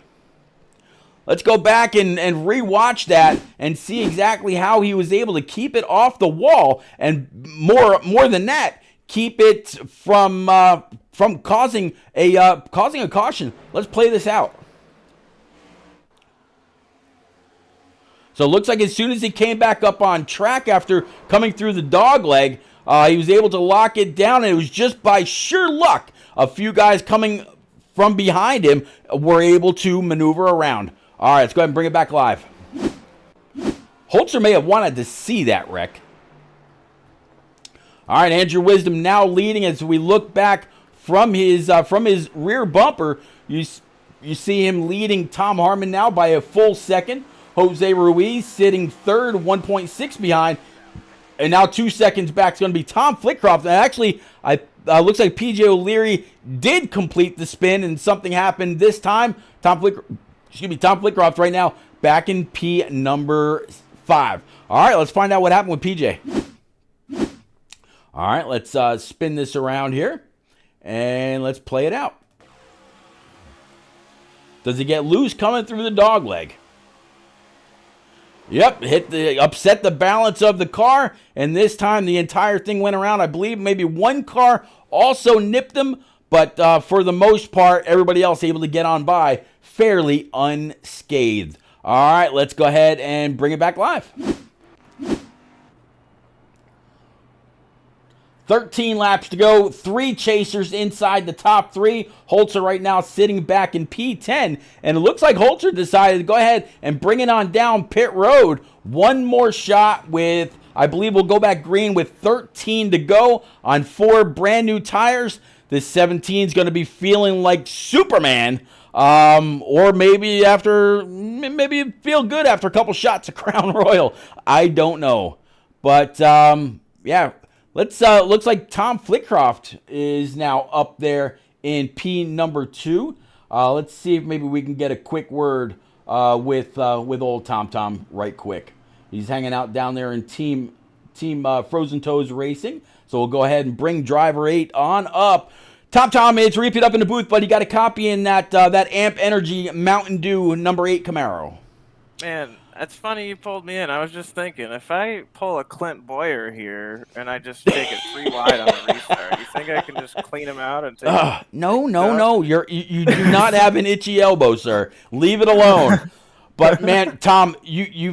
Let's go back and rewatch that and see exactly how he was able to keep it off the wall, and more than that, keep it from causing a caution. Let's play this out. So it looks like as soon as he came back up on track after coming through the dog leg, he was able to lock it down, and it was just by sheer luck a few guys coming from behind him were able to maneuver around. All right, let's go ahead and bring it back live. Holzer may have wanted to see that wreck. All right, Andrew Wisdom now leading as we look back from his rear bumper. You see him leading Tom Harmon now by a full second. Jose Ruiz sitting third, 1.6 behind. And now 2 seconds back is going to be Tom Flitcroft. And actually, looks like PJ O'Leary did complete the spin, and something happened this time. Tom Flitcroft right now back in P number 5. All right, let's find out what happened with PJ. All right, let's spin this around here, and let's play it out. Does he get loose coming through the dog leg? Yep, upset the balance of the car, and this time the entire thing went around. I believe maybe one car also nipped him, but for the most part, everybody else able to get on by fairly unscathed. All right, let's go ahead and bring it back live. 13 laps to go, 3 chasers inside the top 3. Holzer right now sitting back in P10, and it looks like Holzer decided to go ahead and bring it on down pit road. One more shot with, I believe we'll go back green with 13 to go on 4 brand new tires. This 17 is going to be feeling like Superman, or maybe feel good after a couple shots of Crown Royal. I don't know, but yeah. Looks like Tom Flitcroft is now up there in P number 2. Let's see if maybe we can get a quick word with old Tom right quick. He's hanging out down there in Team Frozen Toes Racing. So we'll go ahead and bring driver 8 on up. Tom, it's repeat up in the booth, but you got a copy in that Amp Energy Mountain Dew number 8 Camaro. Man, that's funny you pulled me in. I was just thinking, if I pull a Clint Boyer here and I just take it 3 wide on the restart, you think I can just clean him out and take No. You do not have an itchy elbow, sir. Leave it alone. But man, Tom, you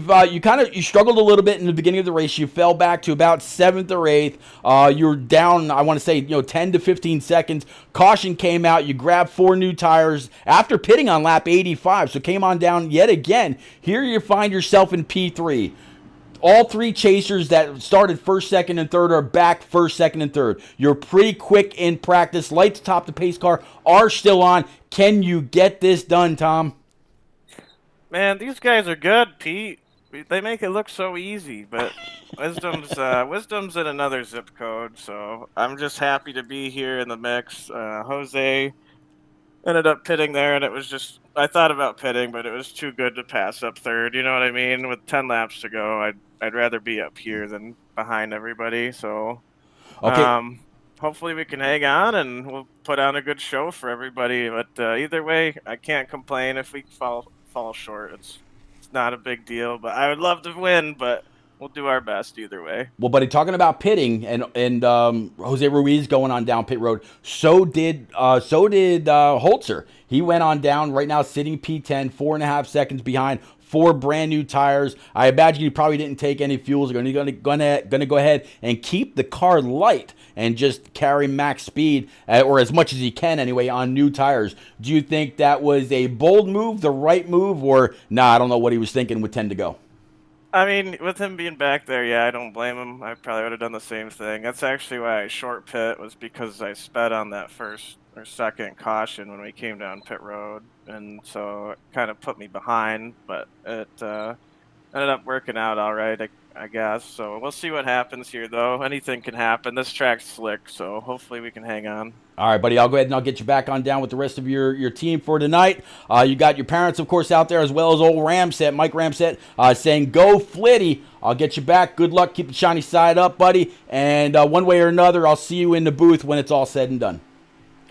struggled a little bit in the beginning of the race. You fell back to about 7th or 8th. You were down, I want to say, 10 to 15 seconds. Caution came out. You grabbed 4 new tires after pitting on lap 85. So came on down yet again. Here you find yourself in P3. All 3 chasers that started 1st, 2nd, and 3rd are back 1st, 2nd, and 3rd. You're pretty quick in practice. Lights atop the pace car are still on. Can you get this done, Tom? Man, these guys are good, Pete. They make it look so easy, but Wisdom's in another zip code, so I'm just happy to be here in the mix. Jose ended up pitting there, and it was just, I thought about pitting, but it was too good to pass up 3rd. You know what I mean? With 10 laps to go, I'd rather be up here than behind everybody. So, okay. Hopefully we can hang on, and we'll put on a good show for everybody. But either way, I can't complain if we fall short. It's not a big deal, but I would love to win, but we'll do our best either way. Well, buddy, talking about pitting and Jose Ruiz going on down pit road, so did Holzer. He went on down right now, sitting P10, 4.5 seconds behind, 4 brand new tires. I imagine you probably didn't take any fuels. You're gonna go ahead and keep the car light and just carry max speed, or as much as you can anyway, on new tires. Do you think that was a bold move, the right move, or I don't know what he was thinking with 10 to go? I mean, with him being back there, yeah, I don't blame him. I probably would have done the same thing. That's actually why I short pit, was because I sped on that 1st or 2nd caution when we came down pit road, and so it kind of put me behind, but it ended up working out all right, I guess. So we'll see what happens here, though. Anything can happen. This track's slick, so hopefully we can hang on. All right, buddy, I'll go ahead and I'll get you back on down with the rest of your team for tonight. You got your parents, of course, out there, as well as old Ramset, Mike Ramset, saying, go Flitty. I'll get you back. Good luck. Keep the shiny side up, buddy. And one way or another, I'll see you in the booth when it's all said and done.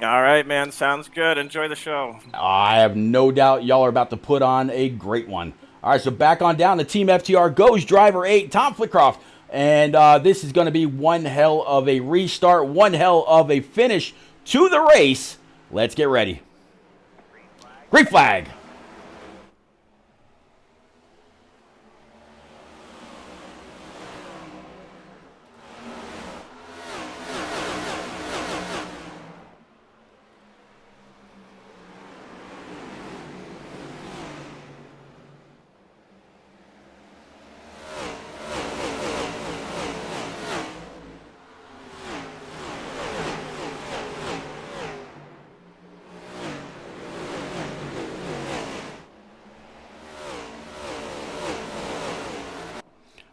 All right, man. Sounds good. Enjoy the show. I have no doubt y'all are about to put on a great one. All right, so back on down. The Team FTR goes driver 8, Tom Flitcroft. And this is going to be one hell of a restart, one hell of a finish to the race. Let's get ready. Green flag.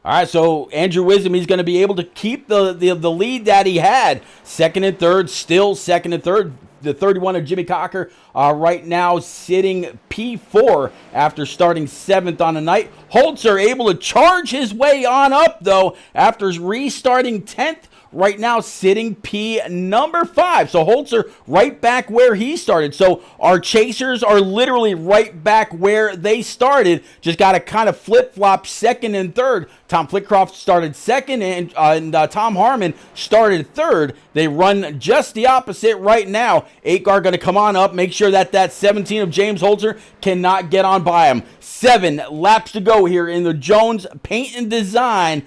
All right, so Andrew Wisdom, he's going to be able to keep the lead that he had. 2nd and 3rd, still 2nd and 3rd. The 31 of Jimmy Cocker right now sitting P4 after starting 7th on the night. Holzer able to charge his way on up, though, after restarting 10th right now sitting P number 5. So Holzer right back where he started. So our chasers are literally right back where they started. Just got to kind of flip-flop second and third. Tom Flitcroft started second, and Tom Harmon started third. They run just the opposite right now. 8-guard going to come on up. Make sure that 17 of James Holzer cannot get on by him. 7 laps to go here in the Jones Paint and Design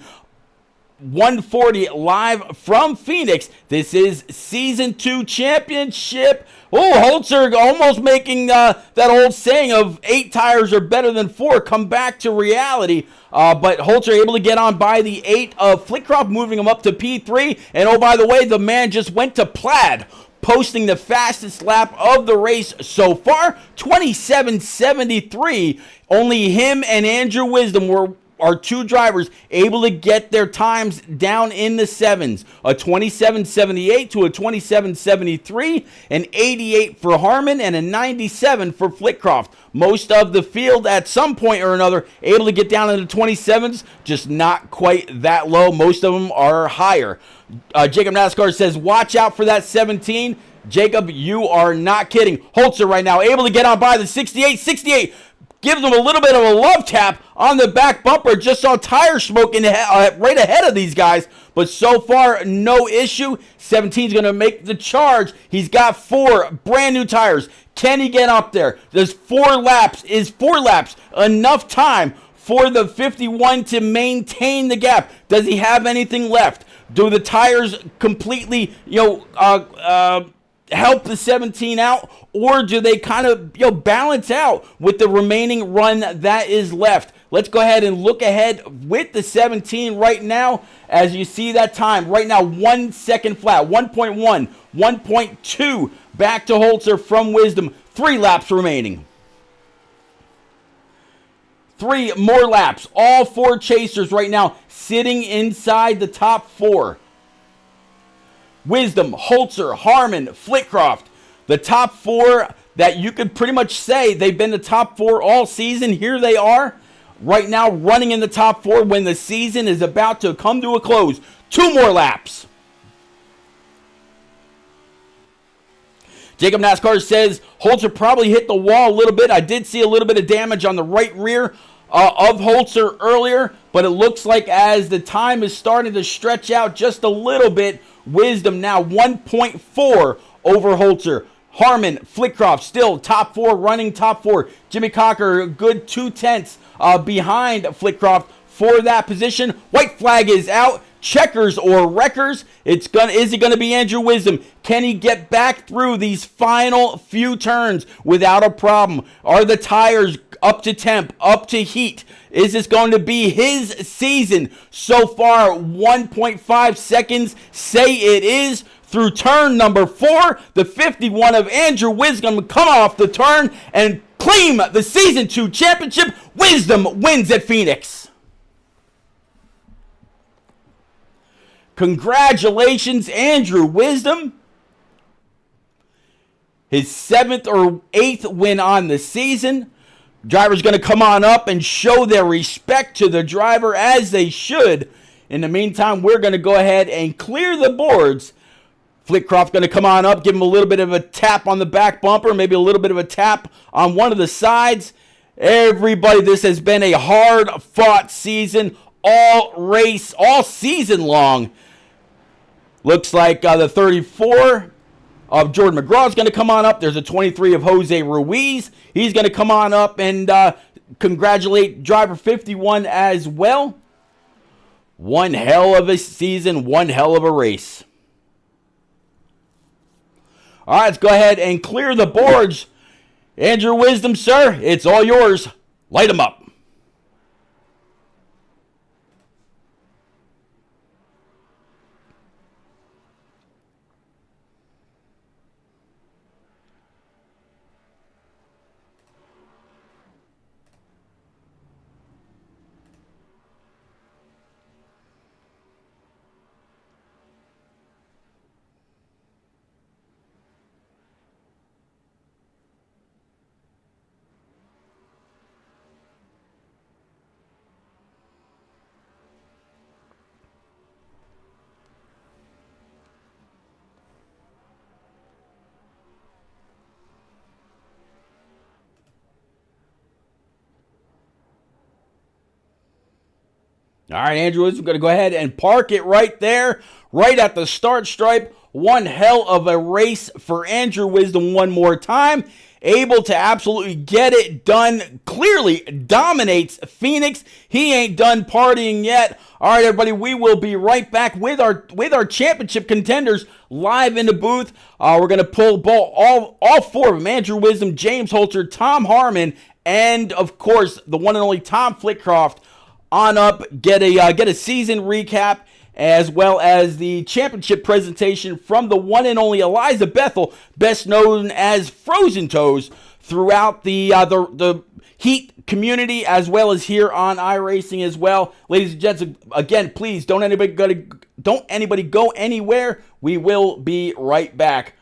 140 live from Phoenix. This is Season 2 Championship. Oh, Holzer almost making that old saying of 8 tires are better than 4 come back to reality. But Holzer able to get on by the 8 of Flitcroft, moving him up to P3. And oh, by the way, the man just went to Plaid, posting the fastest lap of the race so far, 27:73. Only him and Andrew Wisdom were our 2 drivers able to get their times down in the 7s. A 27:78 to a 27:73, an 88 for Harmon, and a 97 for Flitcroft. Most of the field at some point or another able to get down into the 27s, just not quite that low. Most of them are higher. Jacob NASCAR says, watch out for that 17. Jacob, you are not kidding. Holzer right now able to get on by the 68. Gives them a little bit of a love tap on the back bumper. Just saw tire smoke right ahead of these guys. But so far, no issue. 17 is going to make the charge. He's got 4 brand new tires. Can he get up there? There's 4 laps. Is 4 laps enough time for the 51 to maintain the gap? Does he have anything left? Do the tires completely, help the 17 out, or do they kind of balance out with the remaining run that is left? Let's go ahead and look ahead with the 17 right now. As you see that time right now, 1 second flat, 1.1, 1.2 back to Holzer from Wisdom. 3 laps remaining. 3 more laps. All 4 chasers right now sitting inside the top 4. Wisdom, Holzer, Harmon, Flitcroft. The top 4 that you could pretty much say they've been the top 4 all season. Here they are right now running in the top 4 when the season is about to come to a close. 2 more laps. Jacob NASCAR says Holzer probably hit the wall a little bit. I did see a little bit of damage on the right rear of Holzer earlier, but it looks like as the time is starting to stretch out just a little bit, Wisdom now 1.4 over Holzer. Harmon, Flitcroft still top 4, running top 4. Jimmy Cocker a good 0.2 behind Flitcroft for that position. White flag is out. Checkers or wreckers. Is it gonna be Andrew Wisdom? Can he get back through these final few turns without a problem? Are the tires up to temp, up to heat? Is this going to be his season? So far, 1.5 seconds say it is. Through turn number 4, the 51 of Andrew Wisdom come off the turn and claim the Season 2 championship. Wisdom wins at Phoenix. Congratulations, Andrew Wisdom. His 7th or 8th win on the season. Driver's going to come on up and show their respect to the driver as they should. In the meantime, we're going to go ahead and clear the boards. Flitcroft going to come on up, give him a little bit of a tap on the back bumper, maybe a little bit of a tap on one of the sides. Everybody, this has been a hard-fought season, all season long. Looks like the 34 of Jordan McGraw is going to come on up. There's a 23 of Jose Ruiz. He's going to come on up and congratulate driver 51 as well. One hell of a season, one hell of a race. All right, let's go ahead and clear the boards. Andrew Wisdom, sir, it's all yours. Light them up. All right, Andrew, we're going to go ahead and park it right there, right at the start stripe. One hell of a race for Andrew Wisdom one more time. Able to absolutely get it done. Clearly dominates Phoenix. He ain't done partying yet. All right, everybody, we will be right back with our championship contenders live in the booth. We're going to pull all four of them: Andrew Wisdom, James Holter, Tom Harmon, and, of course, the one and only Tom Flitcroft on up. Get a season recap, as well as the championship presentation from the one and only Eliza Bethel, best known as Frozen Toes, throughout the Heat community, as well as here on iRacing as well. Ladies and gents, again, please don't anybody go anywhere. We will be right back.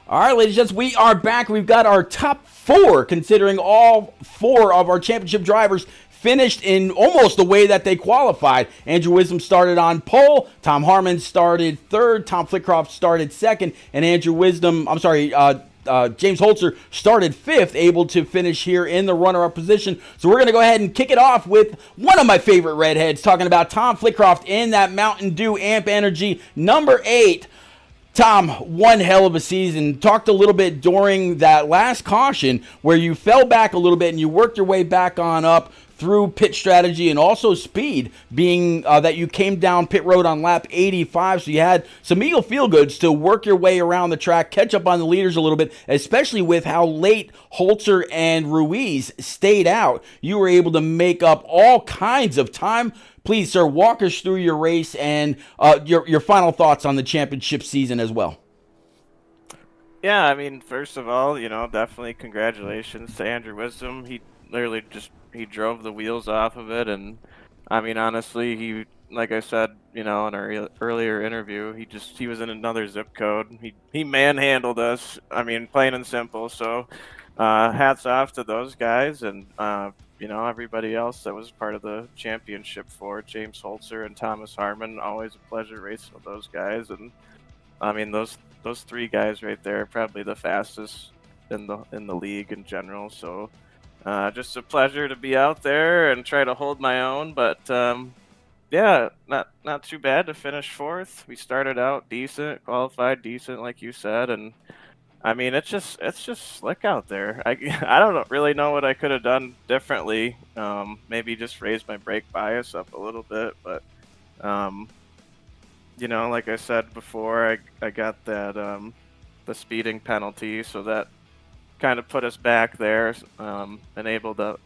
All right, ladies and gents, we are back. We've got our top four, considering all four of our championship drivers finished in almost the way that they qualified. Andrew Wisdom started on pole. Tom Harmon started third. Tom Flitcroft started second. And James Holzer started 5th, able to finish here in the runner-up position. So we're going to go ahead and kick it off with one of my favorite redheads, talking about Tom Flitcroft in that Mountain Dew Amp Energy number 8. Tom, one hell of a season. Talked a little bit during that last caution where you fell back a little bit and you worked your way back on up through pit strategy and also speed, being that you came down pit road on lap 85. So you had some Eagle feel-goods to work your way around the track, catch up on the leaders a little bit, especially with how late Holzer and Ruiz stayed out. You were able to make up all kinds of time. Please, sir, walk us through your race and your final thoughts on the championship season as well. Yeah, I mean, first of all, definitely congratulations to Andrew Wisdom. He literally he drove the wheels off of it, and I mean, honestly, he, like I said, in our earlier interview, he was in another zip code. He manhandled us. I mean, plain and simple. So, hats off to those guys, and everybody else that was part of the championship for James Holzer and Thomas Harmon. Always a pleasure racing with those guys, and I mean, those 3 guys right there are probably the fastest in the league in general. So. Just a pleasure to be out there and try to hold my own, but yeah, not too bad to finish 4th. We started out decent, qualified decent, like you said, and I mean it's just slick out there. I don't really know what I could have done differently. Maybe just raise my brake bias up a little bit, but like I said before, I got that the speeding penalty, so that kind of put us back there, and able to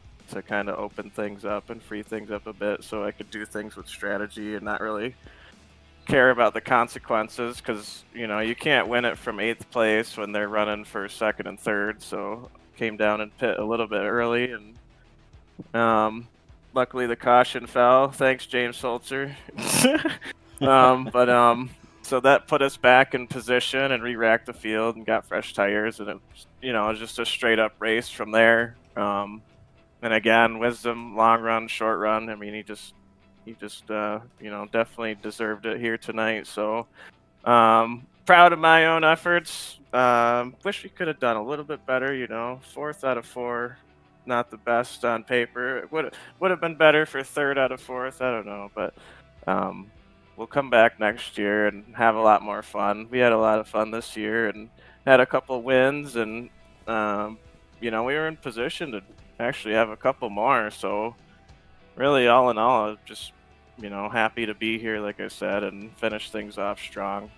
kind of open things up and free things up a bit so I could do things with strategy and not really care about the consequences, because you can't win it from 8th place when they're running for 2nd and 3rd. So came down and pit a little bit early, and luckily the caution fell. Thanks, James Holzer. So that put us back in position and re-racked the field and got fresh tires, and it was just a straight up race from there. And again, Wisdom, long run, short run. I mean, he just definitely deserved it here tonight. So proud of my own efforts. Wish we could have done a little bit better. 4th out of 4, not the best on paper. It would have been better for 3rd out of 4th. I don't know, but. We'll come back next year and have a lot more fun. We had a lot of fun this year and had a couple wins, and we were in position to actually have a couple more. So really, all in all, just happy to be here, like I said, and finish things off strong.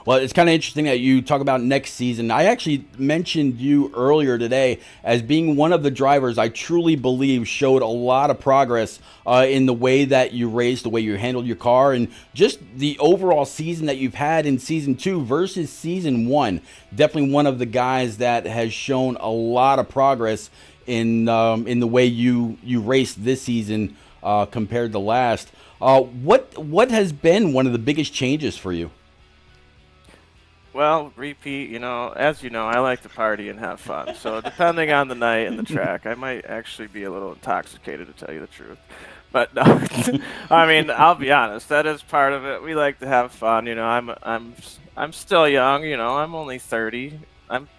Well, it's kind of interesting that you talk about next season. I actually mentioned you earlier today as being one of the drivers I truly believe showed a lot of progress in the way that you raced, the way you handled your car, and just the overall season that you've had in Season 2 versus Season 1. Definitely one of the guys that has shown a lot of progress in the way you raced this season compared to last. What has been one of the biggest changes for you? Well, repeat, as you know, I like to party and have fun. So depending on the night and the track, I might actually be a little intoxicated, to tell you the truth. But no, I mean, I'll be honest, that is part of it. We like to have fun. I'm still young. I'm only 30. I'm,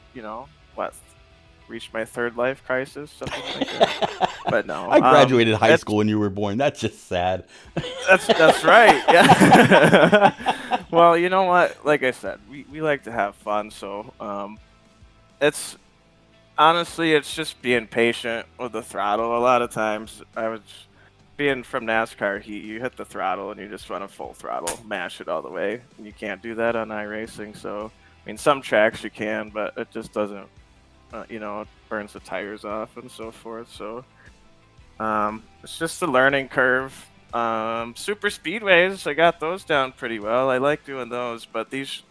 reached my 3rd life crisis, something like that. But no, I graduated high school when you were born. That's just sad. That's right. Yeah. Well, you know what? Like I said, we like to have fun. So it's just being patient with the throttle. A lot of times, being from NASCAR heat, you hit the throttle and you just run a full throttle, mash it all the way. And you can't do that on iRacing. So I mean, some tracks you can, but it just doesn't. It burns the tires off and so forth. So it's just a learning curve. Super speedways, I got those down pretty well. I like doing those, but these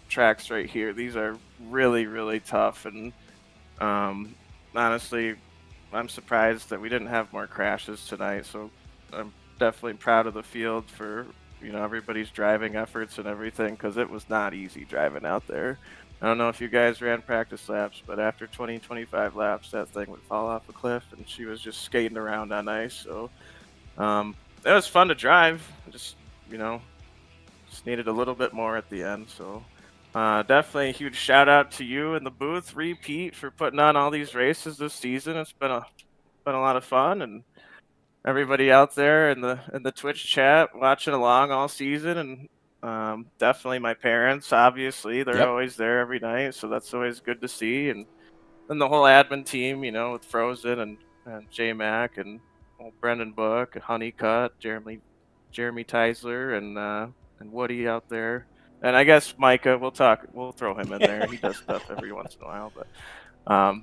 tracks right here, these are really, really tough. And honestly, I'm surprised that we didn't have more crashes tonight. So I'm definitely proud of the field for everybody's driving efforts and everything, because it was not easy driving out there. I don't know if you guys ran practice laps, but after 20-25 laps, that thing would fall off a cliff, and she was just skating around on ice. So it was fun to drive. Just needed a little bit more at the end. So Definitely a huge shout out to you and the booth, Repeat, for putting on all these races this season. It's been a lot of fun, and everybody out there in the Twitch chat watching along all season, and definitely my parents. Obviously, they're Yep. always there every night, so that's always good to see. And then the whole admin team, you know, with Frozen and J Mac and old Brendan Book, Honeycutt, Jeremy Teisler, and Woody out there. And I guess Micah, we'll throw him in there. He does stuff every once in a while, but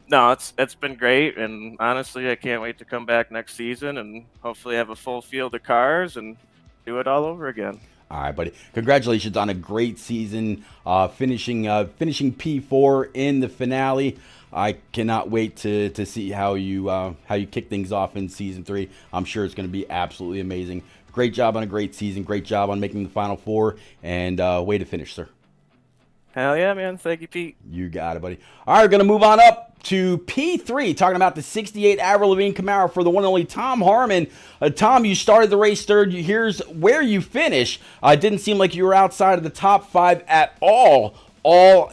no, it's been great, and honestly, I can't wait to come back next season and hopefully have a full field of cars and do it all over again. All right, buddy. Congratulations on a great season, finishing P4 in the finale. I cannot wait to see how you kick things off in season 3. I'm sure it's going to be absolutely amazing. Great job on a great season. Great job on making the Final Four, and way to finish, sir. Hell yeah, man. Thank you, Pete. You got it, buddy. All right, we're going to move on up to P3, talking about the 68 Avril Lavigne Camaro for the one and only Tom Harmon. Tom, you started the race third. Here's where you finish. It didn't seem like you were outside of the top 5 at all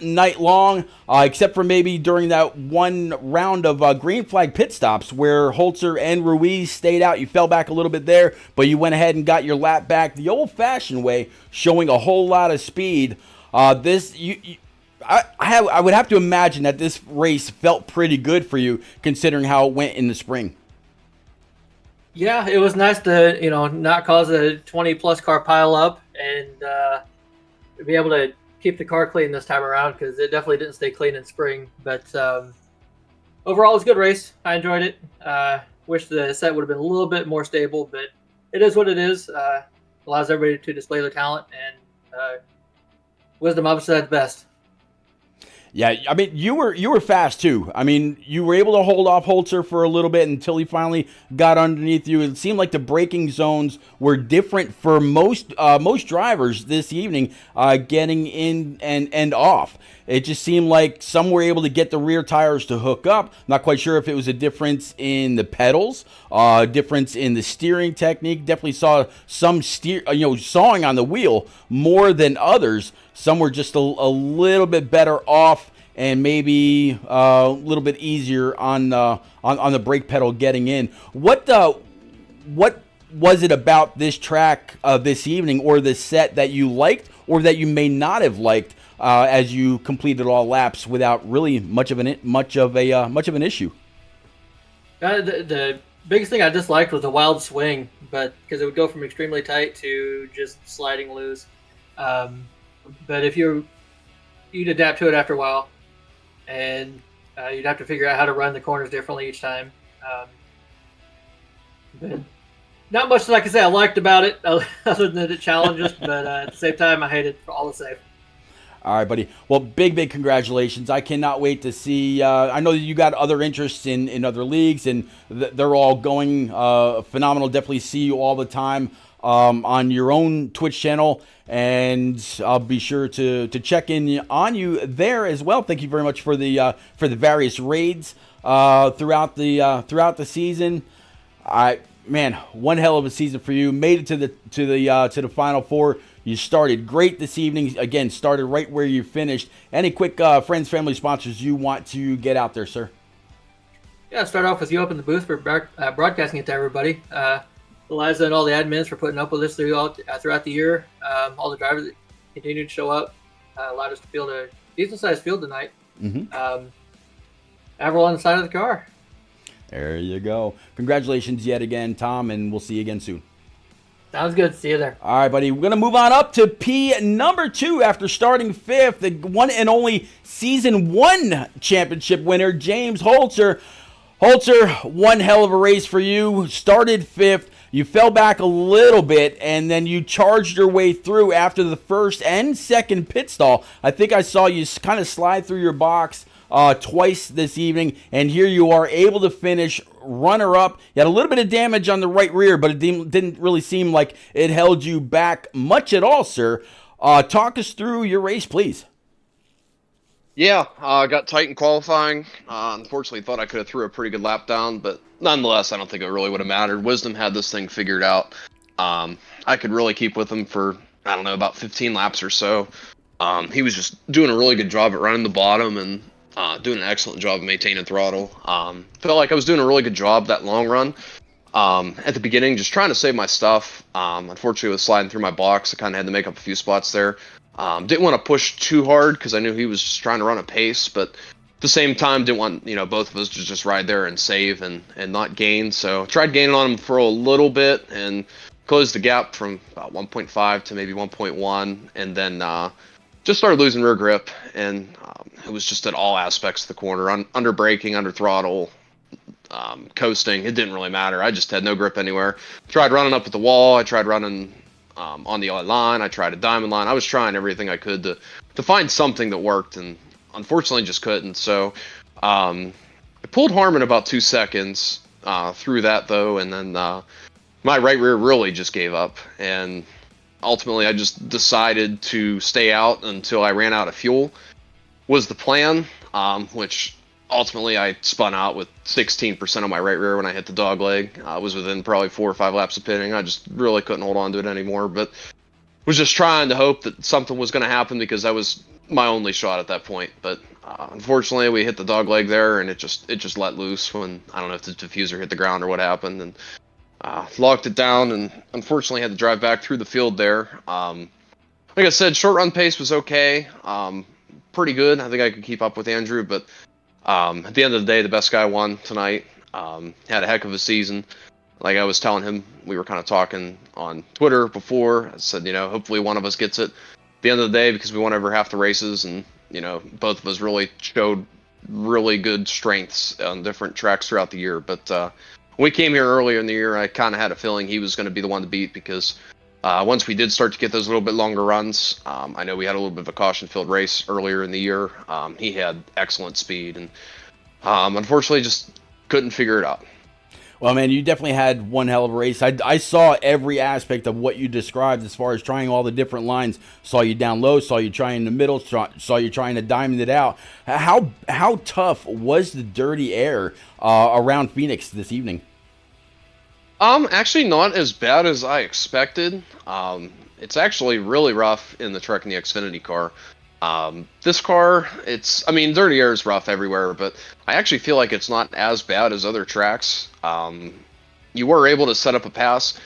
night long, except for maybe during that one round of green flag pit stops where Holzer and Ruiz stayed out. You fell back a little bit there, but you went ahead and got your lap back the old-fashioned way, showing a whole lot of speed. I would have to imagine that this race felt pretty good for you, considering how it went in the spring. Yeah, it was nice to not cause a 20+ car pile up and be able to keep the car clean this time around, because it definitely didn't stay clean in spring. But overall, it was a good race. I enjoyed it. Wish the set would have been a little bit more stable, but it is what it is. Allows everybody to display their talent, and Wisdom obviously at best. Yeah, I mean, you were fast too. I mean, you were able to hold off Holzer for a little bit until he finally got underneath you. It seemed like the braking zones were different for most drivers this evening, getting in and off. It just seemed like some were able to get the rear tires to hook up. Not quite sure if it was a difference in the pedals, difference in the steering technique. Definitely saw some sawing on the wheel more than others. Some were just a little bit better off, and maybe a little bit easier on the brake pedal getting in. What was it about this track this evening or this set that you liked, or that you may not have liked as you completed all laps without really much of an issue? The biggest thing I disliked was the wild swing, but because it would go from extremely tight to just sliding loose. But if you'd adapt to it after a while, and you'd have to figure out how to run the corners differently each time. But not much, like I say, I liked about it, other than the challenges, but at the same time, I hate it for all the same. All right, buddy. Well, big congratulations. I cannot wait to see. I know that you got other interests in other leagues, and they're all going phenomenal. Definitely see you all the time on your own Twitch channel, and I'll be sure to check in on you there as well. Thank you very much for the various raids throughout the season. Man, one hell of a season for you. Made it to the Final Four. You started great this evening. Again, started right where you finished. Any quick friends, family, sponsors you want to get out there, sir? Yeah, start off with you up in the booth for broadcasting it to everybody. Eliza and all the admins for putting up with us throughout the year. All the drivers that continued to show up allowed us to field a decent-sized field tonight. Mm-hmm. Avril on the side of the car. There you go. Congratulations yet again, Tom, and we'll see you again soon. Sounds good. See you there. All right, buddy. We're going to move on up to P number 2 after starting 5th. The one and only Season 1 championship winner, James Holzer. Holzer, one hell of a race for you. Started 5th. You fell back a little bit, and then you charged your way through after the first and second pit stall. I think I saw you kind of slide through your box twice this evening, and here you are able to finish runner-up. You had a little bit of damage on the right rear, but it didn't really seem like it held you back much at all, sir. Talk us through your race, please. Yeah, got tight in qualifying. Unfortunately, thought I could have threw a pretty good lap down, but nonetheless, I don't think it really would have mattered. Wisdom had this thing figured out. I could really keep with him for, I don't know, about 15 laps or so. He was just doing a really good job at running the bottom and doing an excellent job of maintaining throttle. Felt like I was doing a really good job that long run. At the beginning, just trying to save my stuff. Unfortunately, with sliding through my box, I kind of had to make up a few spots there. Didn't want to push too hard because I knew he was just trying to run a pace, but at the same time, didn't want both of us to just ride there and save and not gain. So tried gaining on him for a little bit and closed the gap from about 1.5 to maybe 1.1, and then just started losing rear grip, and it was just at all aspects of the corner, under braking, under throttle, coasting. It didn't really matter. I just had no grip anywhere. Tried running up at the wall. I tried running on the line. I tried a diamond line. I was trying everything I could to find something that worked, and unfortunately just couldn't. So I pulled Harmon about 2 seconds through that, though, and then my right rear really just gave up, and ultimately I just decided to stay out until I ran out of fuel was the plan, which ultimately I spun out with 16% of my right rear when I hit the dog leg. I was within probably 4 or 5 laps of pitting. I just really couldn't hold on to it anymore, but was just trying to hope that something was going to happen because that was my only shot at that point. But unfortunately, we hit the dog leg there, and it just let loose when, I don't know if the diffuser hit the ground or what happened, and locked it down, and unfortunately had to drive back through the field there. Like I said, short run pace was okay, pretty good. I think I could keep up with Andrew, but at the end of the day, the best guy won tonight. Had a heck of a season. Like I was telling him, we were kind of talking on Twitter before. I said, hopefully one of us gets it. At the end of the day, because we won over half the races, and both of us really showed really good strengths on different tracks throughout the year. But when we came here earlier in the year, I kind of had a feeling he was going to be the one to beat because once we did start to get those little bit longer runs, I know we had a little bit of a caution-filled race earlier in the year. He had excellent speed, and unfortunately just couldn't figure it out. Well, man, you definitely had one hell of a race. I saw every aspect of what you described as far as trying all the different lines. Saw you down low, saw you trying in the middle, saw you trying to diamond it out. How tough was the dirty air around Phoenix this evening? Actually not as bad as I expected. It's actually really rough in the truck and the Xfinity car. This car, dirty air is rough everywhere, but I actually feel like it's not as bad as other tracks. You were able to set up a pass.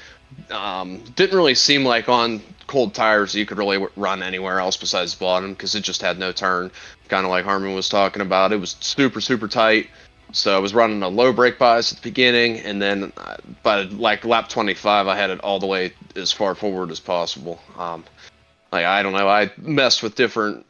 Didn't really seem like on cold tires you could really run anywhere else besides the bottom because it just had no turn. Kind of like Harmon was talking about. It was super, super tight. So I was running a low brake bias at the beginning, and then by like lap 25, I had it all the way as far forward as possible. I don't know. I messed with different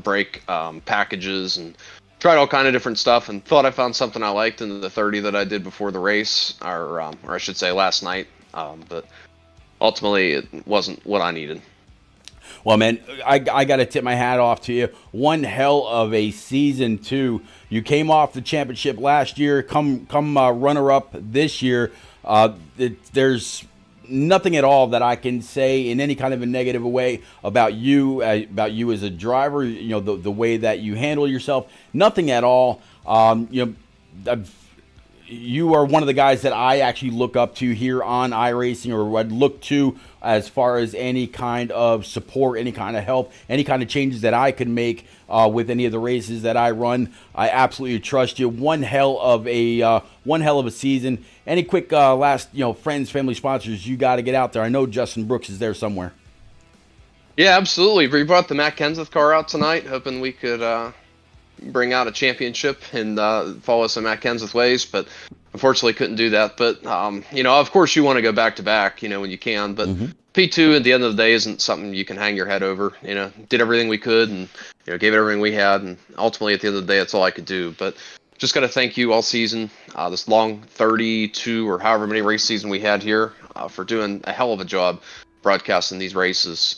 brake packages and tried all kind of different stuff, and thought I found something I liked in the 30 that I did before the race, or I should say last night. But ultimately, it wasn't what I needed. Well, man, I got to tip my hat off to you. One hell of a season, too. You came off the championship last year, come runner-up this year. There's nothing at all that I can say in any kind of a negative way about you as a driver, the way that you handle yourself. Nothing at all. You are one of the guys that I actually look up to here on iRacing, or I'd look to as far as any kind of support, any kind of help, any kind of changes that I could make with any of the races that I run. I absolutely trust you. One hell of a season. Any quick last, friends, family, sponsors you got to get out there? I know Justin Brooks is there somewhere. Yeah, absolutely. We brought the Matt Kenseth car out tonight, hoping we could bring out a championship and follow some Matt Kenseth ways, but unfortunately couldn't do that. But of course you want to go back to back, when you can. But P2 at the end of the day isn't something you can hang your head over. Did everything we could and gave it everything we had, and ultimately at the end of the day that's all I could do. But just got to thank you all season, this long 32 or however many race season we had here, for doing a hell of a job broadcasting these races.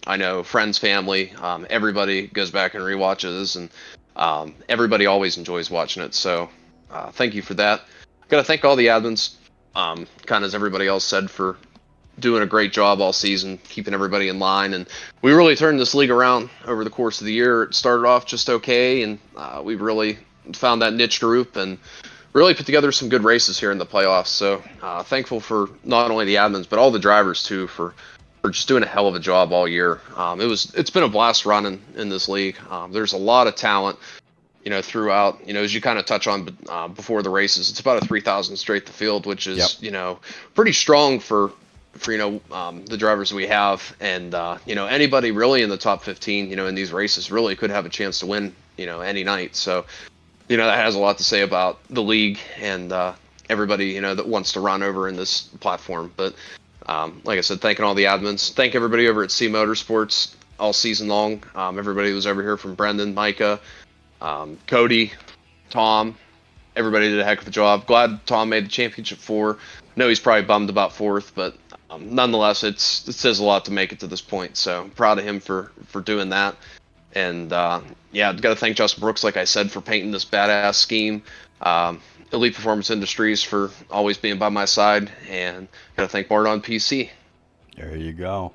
I know friends, family, everybody goes back and rewatches, and everybody always enjoys watching it. So thank you for that. Got to thank all the admins, kind of as everybody else said, for doing a great job all season, keeping everybody in line. And we really turned this league around over the course of the year. It started off just okay, and we really found that niche group and really put together some good races here in the playoffs. So thankful for not only the admins, but all the drivers too, for for just doing a hell of a job all year. It's been a blast running in this league. There's a lot of talent, throughout. As you kind of touch on before the races, it's about a 3,000 straight to field, which is pretty strong for the drivers we have, and anybody really in the top 15, in these races really could have a chance to win, any night. So, that has a lot to say about the league and everybody, that wants to run over in this platform. But like I said, thanking all the admins, thank everybody over at C Motorsports all season long. Everybody who was over here, from Brendan, Micah, Cody, Tom, everybody did a heck of a job. Glad Tom made the championship 4. No, he's probably bummed about 4th, but nonetheless, it says a lot to make it to this point. So I'm proud of him for doing that. And I've got to thank Justin Brooks, like I said, for painting this badass scheme. Elite Performance Industries for always being by my side, and got to thank Bart on PC. There you go.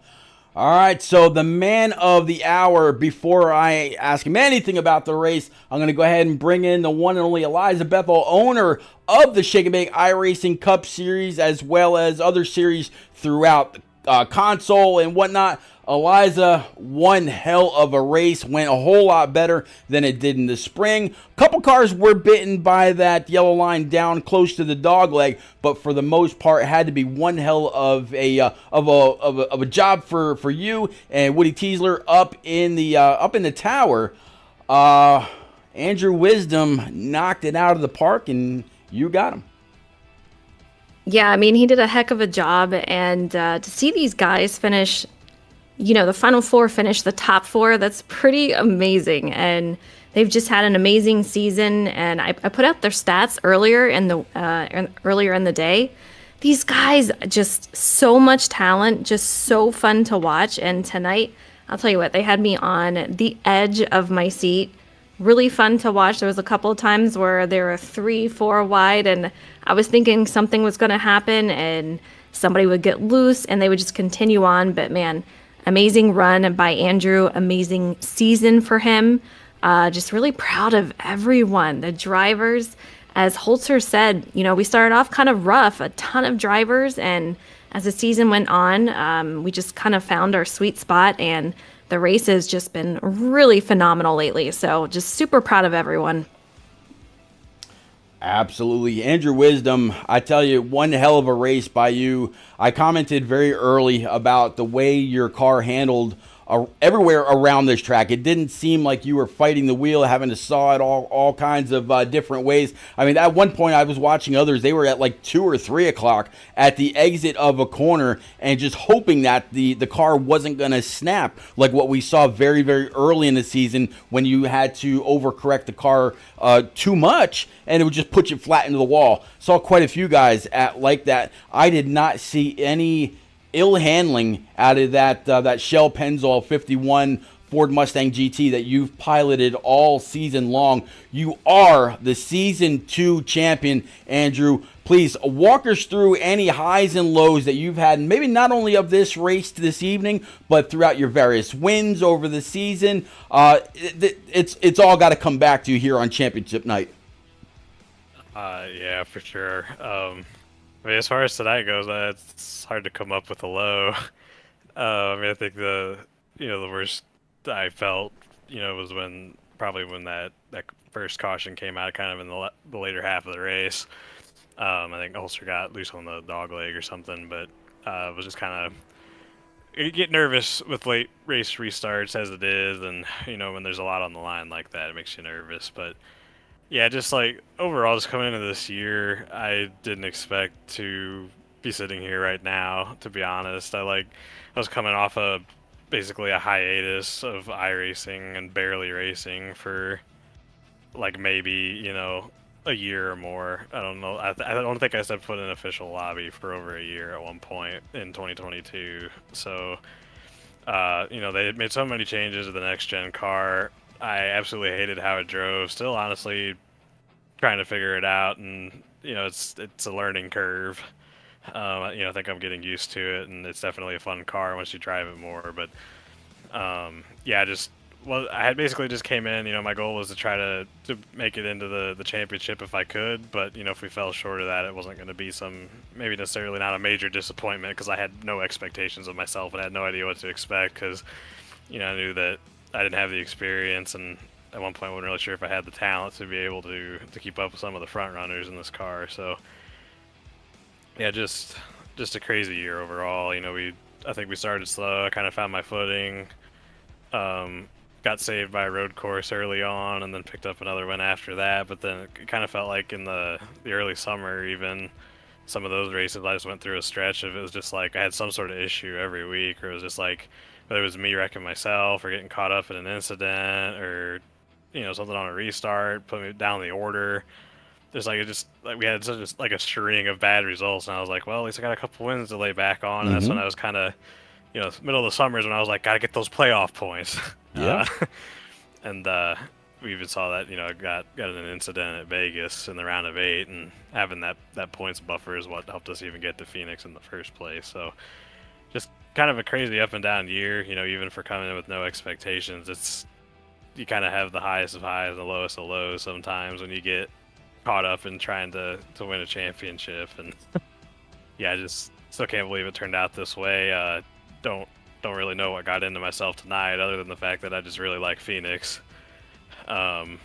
All right, so the man of the hour, before I ask him anything about the race, I'm going to go ahead and bring in the one and only Eliza Bethel, owner of the Shake and Bake iRacing Cup Series, as well as other series throughout the console and whatnot. Eliza, one hell of a race, went a whole lot better than it did in the spring. Couple cars were bitten by that yellow line down close to the dog leg, but for the most part, it had to be one hell of a job for you and Woody Teasler up in the tower. Andrew Wisdom knocked it out of the park, and you got him. Yeah, I mean, he did a heck of a job, and to see these guys finish, the final 4 finish the top 4, that's pretty amazing. And they've just had an amazing season. And I put out their stats earlier in the day. These guys, just so much talent, just so fun to watch. And tonight, I'll tell you what, they had me on the edge of my seat. Really fun to watch. There was a couple of times where they were 3-4 wide, and I was thinking something was going to happen and somebody would get loose and they would just continue on. But man, amazing run by Andrew, amazing season for him. Just really proud of everyone, the drivers. As Holzer said, we started off kind of rough, a ton of drivers, and as the season went on, we just kind of found our sweet spot, and the race has just been really phenomenal lately. So just super proud of everyone. Absolutely. Andrew Wisdom, I tell you, one hell of a race by you. I commented very early about the way your car handled everywhere around this track. It didn't seem like you were fighting the wheel, having to saw it all kinds of different ways. I mean, at one point I was watching others. They were at like 2 or 3 o'clock at the exit of a corner and just hoping that the car wasn't going to snap, like what we saw very, very early in the season when you had to overcorrect the car too much and it would just put you flat into the wall. Saw quite a few guys like that. I did not see any ill handling out of that Shell Pennzoil 51 Ford Mustang GT that you've piloted all season long. You are the Season 2 champion, Andrew. Please walk us through any highs and lows that you've had, maybe not only of this race this evening, but throughout your various wins over the season. It's all got to come back to you here on championship night. Yeah, for sure. I mean, as far as tonight goes, it's hard to come up with a low. I think the worst I felt, was when that first caution came out, kind of in the later half of the race. I think Ulster got loose on the dog leg or something, but was just kind of, you get nervous with late race restarts as it is, and when there's a lot on the line like that, it makes you nervous. But yeah, just like overall, just coming into this year, I didn't expect to be sitting here right now, to be honest. I was coming off basically a hiatus of iRacing and barely racing for maybe, a year or more. I don't know. I don't think I stepped foot in an official lobby for over a year at one point in 2022. So, they made so many changes to the next gen car. I absolutely hated how it drove. Still, honestly, trying to figure it out, and it's a learning curve. I think I'm getting used to it, and it's definitely a fun car once you drive it more. But just well, I had basically just came in. My goal was to try to make it into the championship if I could. But if we fell short of that, it wasn't going to be maybe necessarily not a major disappointment because I had no expectations of myself and had no idea what to expect because I knew that I didn't have the experience and at one point I wasn't really sure if I had the talent to be able to keep up with some of the front runners in this car. So yeah, just a crazy year overall. I think we started slow. I kind of found my footing. Got saved by a road course early on, and then picked up another win after that. But then it kind of felt like in the early summer, even some of those races, I just went through a stretch of it was just like I had some sort of issue every week, or it was just like whether it was me wrecking myself or getting caught up in an incident or something on a restart, put me down the order. There's we had such a string of bad results, and I was like, well, at least I got a couple wins to lay back on, and that's when I was kind of, middle of the summer is when I was like, gotta get those playoff points. Yeah. And we even saw that, got in an incident at Vegas in the round of 8, and having that points buffer is what helped us even get to Phoenix in the first place. So just kind of a crazy up and down year, even for coming in with no expectations. You kind of have the highest of highs and the lowest of lows sometimes when you get caught up in trying to win a championship. And yeah, I just still can't believe it turned out this way. Don't really know what got into myself tonight other than the fact that I just really like Phoenix. But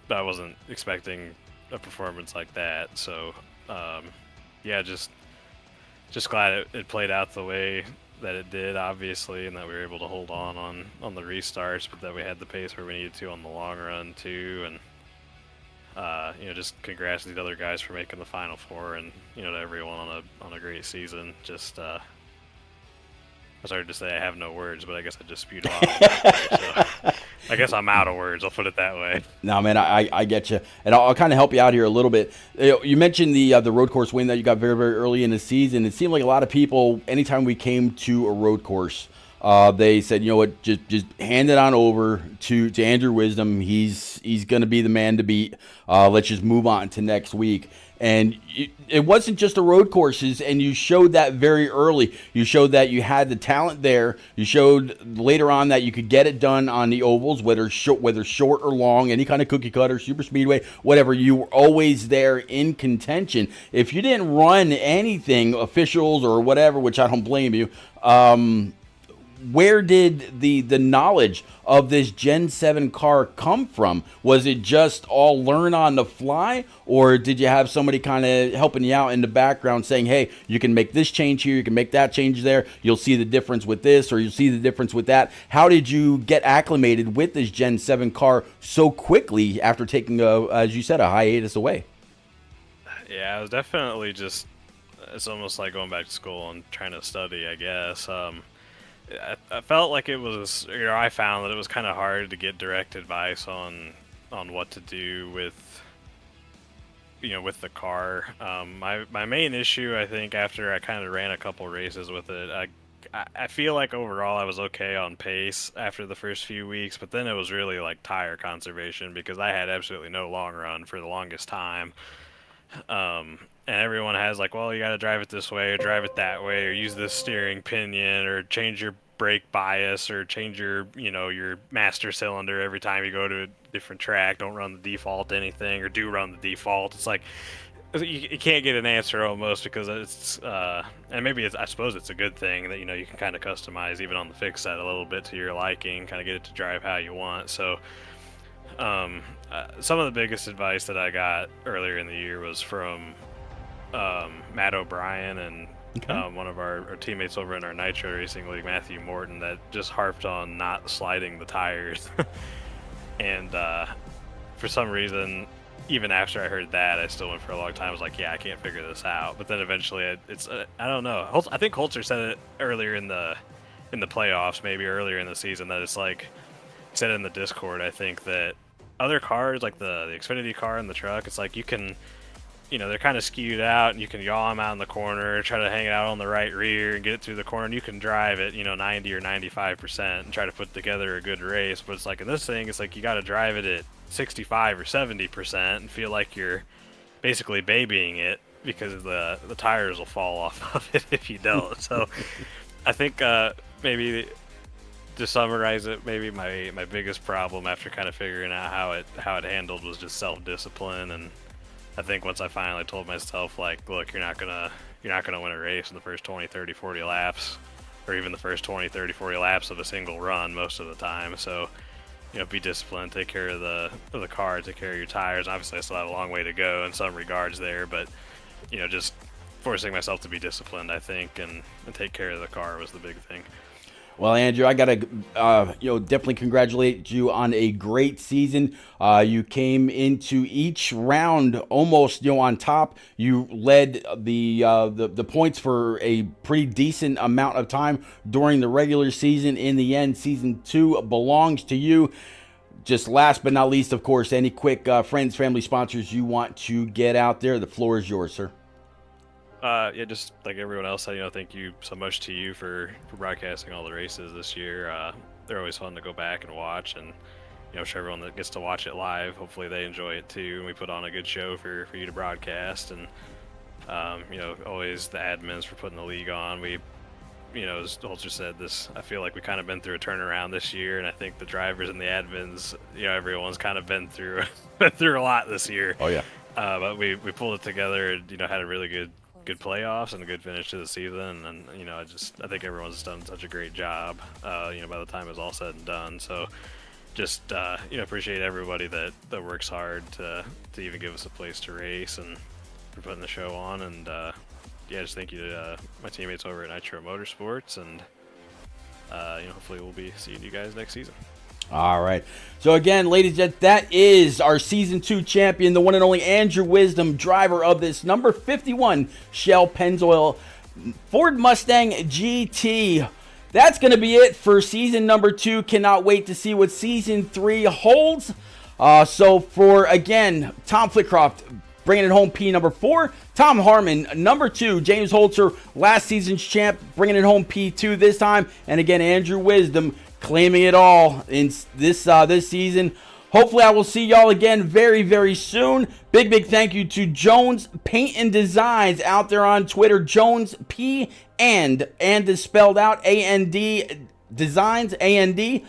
I wasn't expecting a performance like that. So yeah, just glad it played out the way that it did, obviously, and that we were able to hold on the restarts, but that we had the pace where we needed to on the long run too. And just congrats to these other guys for making the Final Four, and to everyone on a great season. Just I started to say I have no words, but I guess I just spewed a lot. So I guess I'm out of words. I'll put it that way. No, man, I get you, and I'll kind of help you out here a little bit. You mentioned the road course win that you got very, very early in the season. It seemed like a lot of people, anytime we came to a road course, they said, you know what, just hand it on over to Andrew Wisdom. He's going to be the man to beat. Let's just move on to next week. And it wasn't just the road courses, and you showed that very early. You showed that you had the talent there. You showed later on that you could get it done on the ovals, whether short or long, any kind of cookie cutter, super speedway, whatever. You were always there in contention. If you didn't run anything, officials or whatever, which I don't blame you, where did the knowledge of this Gen 7 car come from? Was it just all learn on the fly, or did you have somebody kind of helping you out in the background saying, hey, you can make this change here, you can make that change there, you'll see the difference with this, or you'll see the difference with that? How did you get acclimated with this Gen 7 car so quickly after taking, as you said, a hiatus away? Yeah, it was definitely it's almost like going back to school and trying to study, I guess. I felt like it was, I found that it was kind of hard to get direct advice on what to do with, with the car. My main issue, I think, after I kind of ran a couple races with it, I feel like overall I was okay on pace after the first few weeks, but then it was really like tire conservation because I had absolutely no long run for the longest time. And everyone has like, well, you got to drive it this way or drive it that way or use this steering pinion or change your brake bias or change your, your master cylinder every time you go to a different track. Don't run the default anything, or do run the default. It's like you can't get an answer almost because it's and maybe I suppose it's a good thing that you can kind of customize even on the fixed side a little bit to your liking, kind of get it to drive how you want. So some of the biggest advice that I got earlier in the year was from Matt O'Brien and one of our teammates over in our Nitro Racing League, Matthew Morton, that just harped on not sliding the tires. And for some reason, even after I heard that, I still went for a long time. I was like, yeah, I can't figure this out. But then eventually, I don't know. I think Holzer said it earlier in the playoffs, maybe earlier in the season, that it's like, he said in the Discord, I think, that other cars, like the Xfinity car and the truck, it's like you can, they're kind of skewed out, and you can yaw them out in the corner, try to hang it out on the right rear and get it through the corner, and you can drive it, 90 or 95% and try to put together a good race. But it's like in this thing, it's like you got to drive it at 65 or 70% and feel like you're basically babying it because the tires will fall off of it if you don't. So I think maybe to summarize it, maybe my biggest problem after kind of figuring out how it handled was just self-discipline. And I think once I finally told myself, like, look, you're not gonna win a race in the first 20, 30, 40 laps, or even the first 20, 30, 40 laps of a single run most of the time. So, be disciplined, take care of the car, take care of your tires. Obviously, I still have a long way to go in some regards there, but just forcing myself to be disciplined, I think, and take care of the car was the big thing. Well, Andrew, I gotta definitely congratulate you on a great season. You came into each round almost on top. You led the points for a pretty decent amount of time during the regular season. In the end, season 2 belongs to you. Just last but not least, of course, any quick friends, family, sponsors you want to get out there, the floor is yours, sir. Yeah, just like everyone else said, thank you so much to you for broadcasting all the races this year. They're always fun to go back and watch, and for everyone that gets to watch it live, hopefully they enjoy it too. And we put on a good show for you to broadcast, and always the admins for putting the league on. We, as Holzer said, I feel like we kind of been through a turnaround this year, and I think the drivers and the admins, everyone's kind of been through a lot this year. Oh yeah. But we pulled it together and had a really good playoffs and a good finish to the season, and I think everyone's done such a great job by the time it's all said and done. So just appreciate everybody that works hard to even give us a place to race and for putting the show on. And just thank you to my teammates over at Nitro Motorsports, and hopefully we'll be seeing you guys next season. All right. So again, ladies and gentlemen, that is our Season 2 champion, the one and only Andrew Wisdom, driver of this number 51 Shell Pennzoil Ford Mustang GT. That's going to be it for Season number 2. Cannot wait to see what Season 3 holds. So for, again, Tom Flitcroft bringing it home, P number 4. Tom Harmon, number 2. James Holzer, last season's champ, bringing it home, P2 this time. And again, Andrew Wisdom claiming it all in this season. Hopefully I will see y'all again very, very soon. Big thank you to Jones Paint and Designs out there on Twitter. Jones P and is spelled out A-N-D Designs, A-N-D.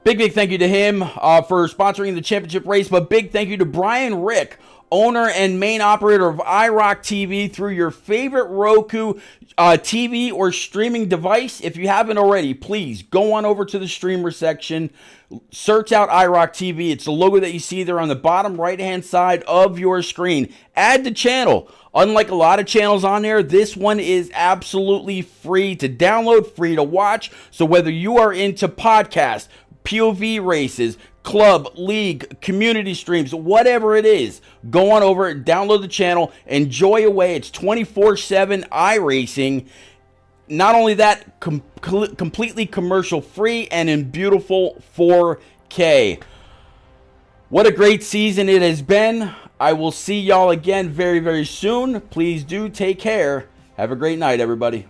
Big thank you to him for sponsoring the championship race. But big thank you to Brian Rick, owner and main operator of IROC TV, through your favorite Roku TV or streaming device. If you haven't already, please go on over to the streamer section, search out IROC TV. It's the logo that you see there on the bottom right hand side of your screen. Add the channel. Unlike a lot of channels on there, this one is absolutely free to download, free to watch. So whether you are into podcasts, POV races, club, league, community streams, whatever it is, go on over, download the channel, enjoy away. It's 24/7 iRacing. Not only that, completely commercial free and in beautiful 4K. What a great season it has been. I will see y'all again very, very soon. Please do take care. Have a great night, everybody.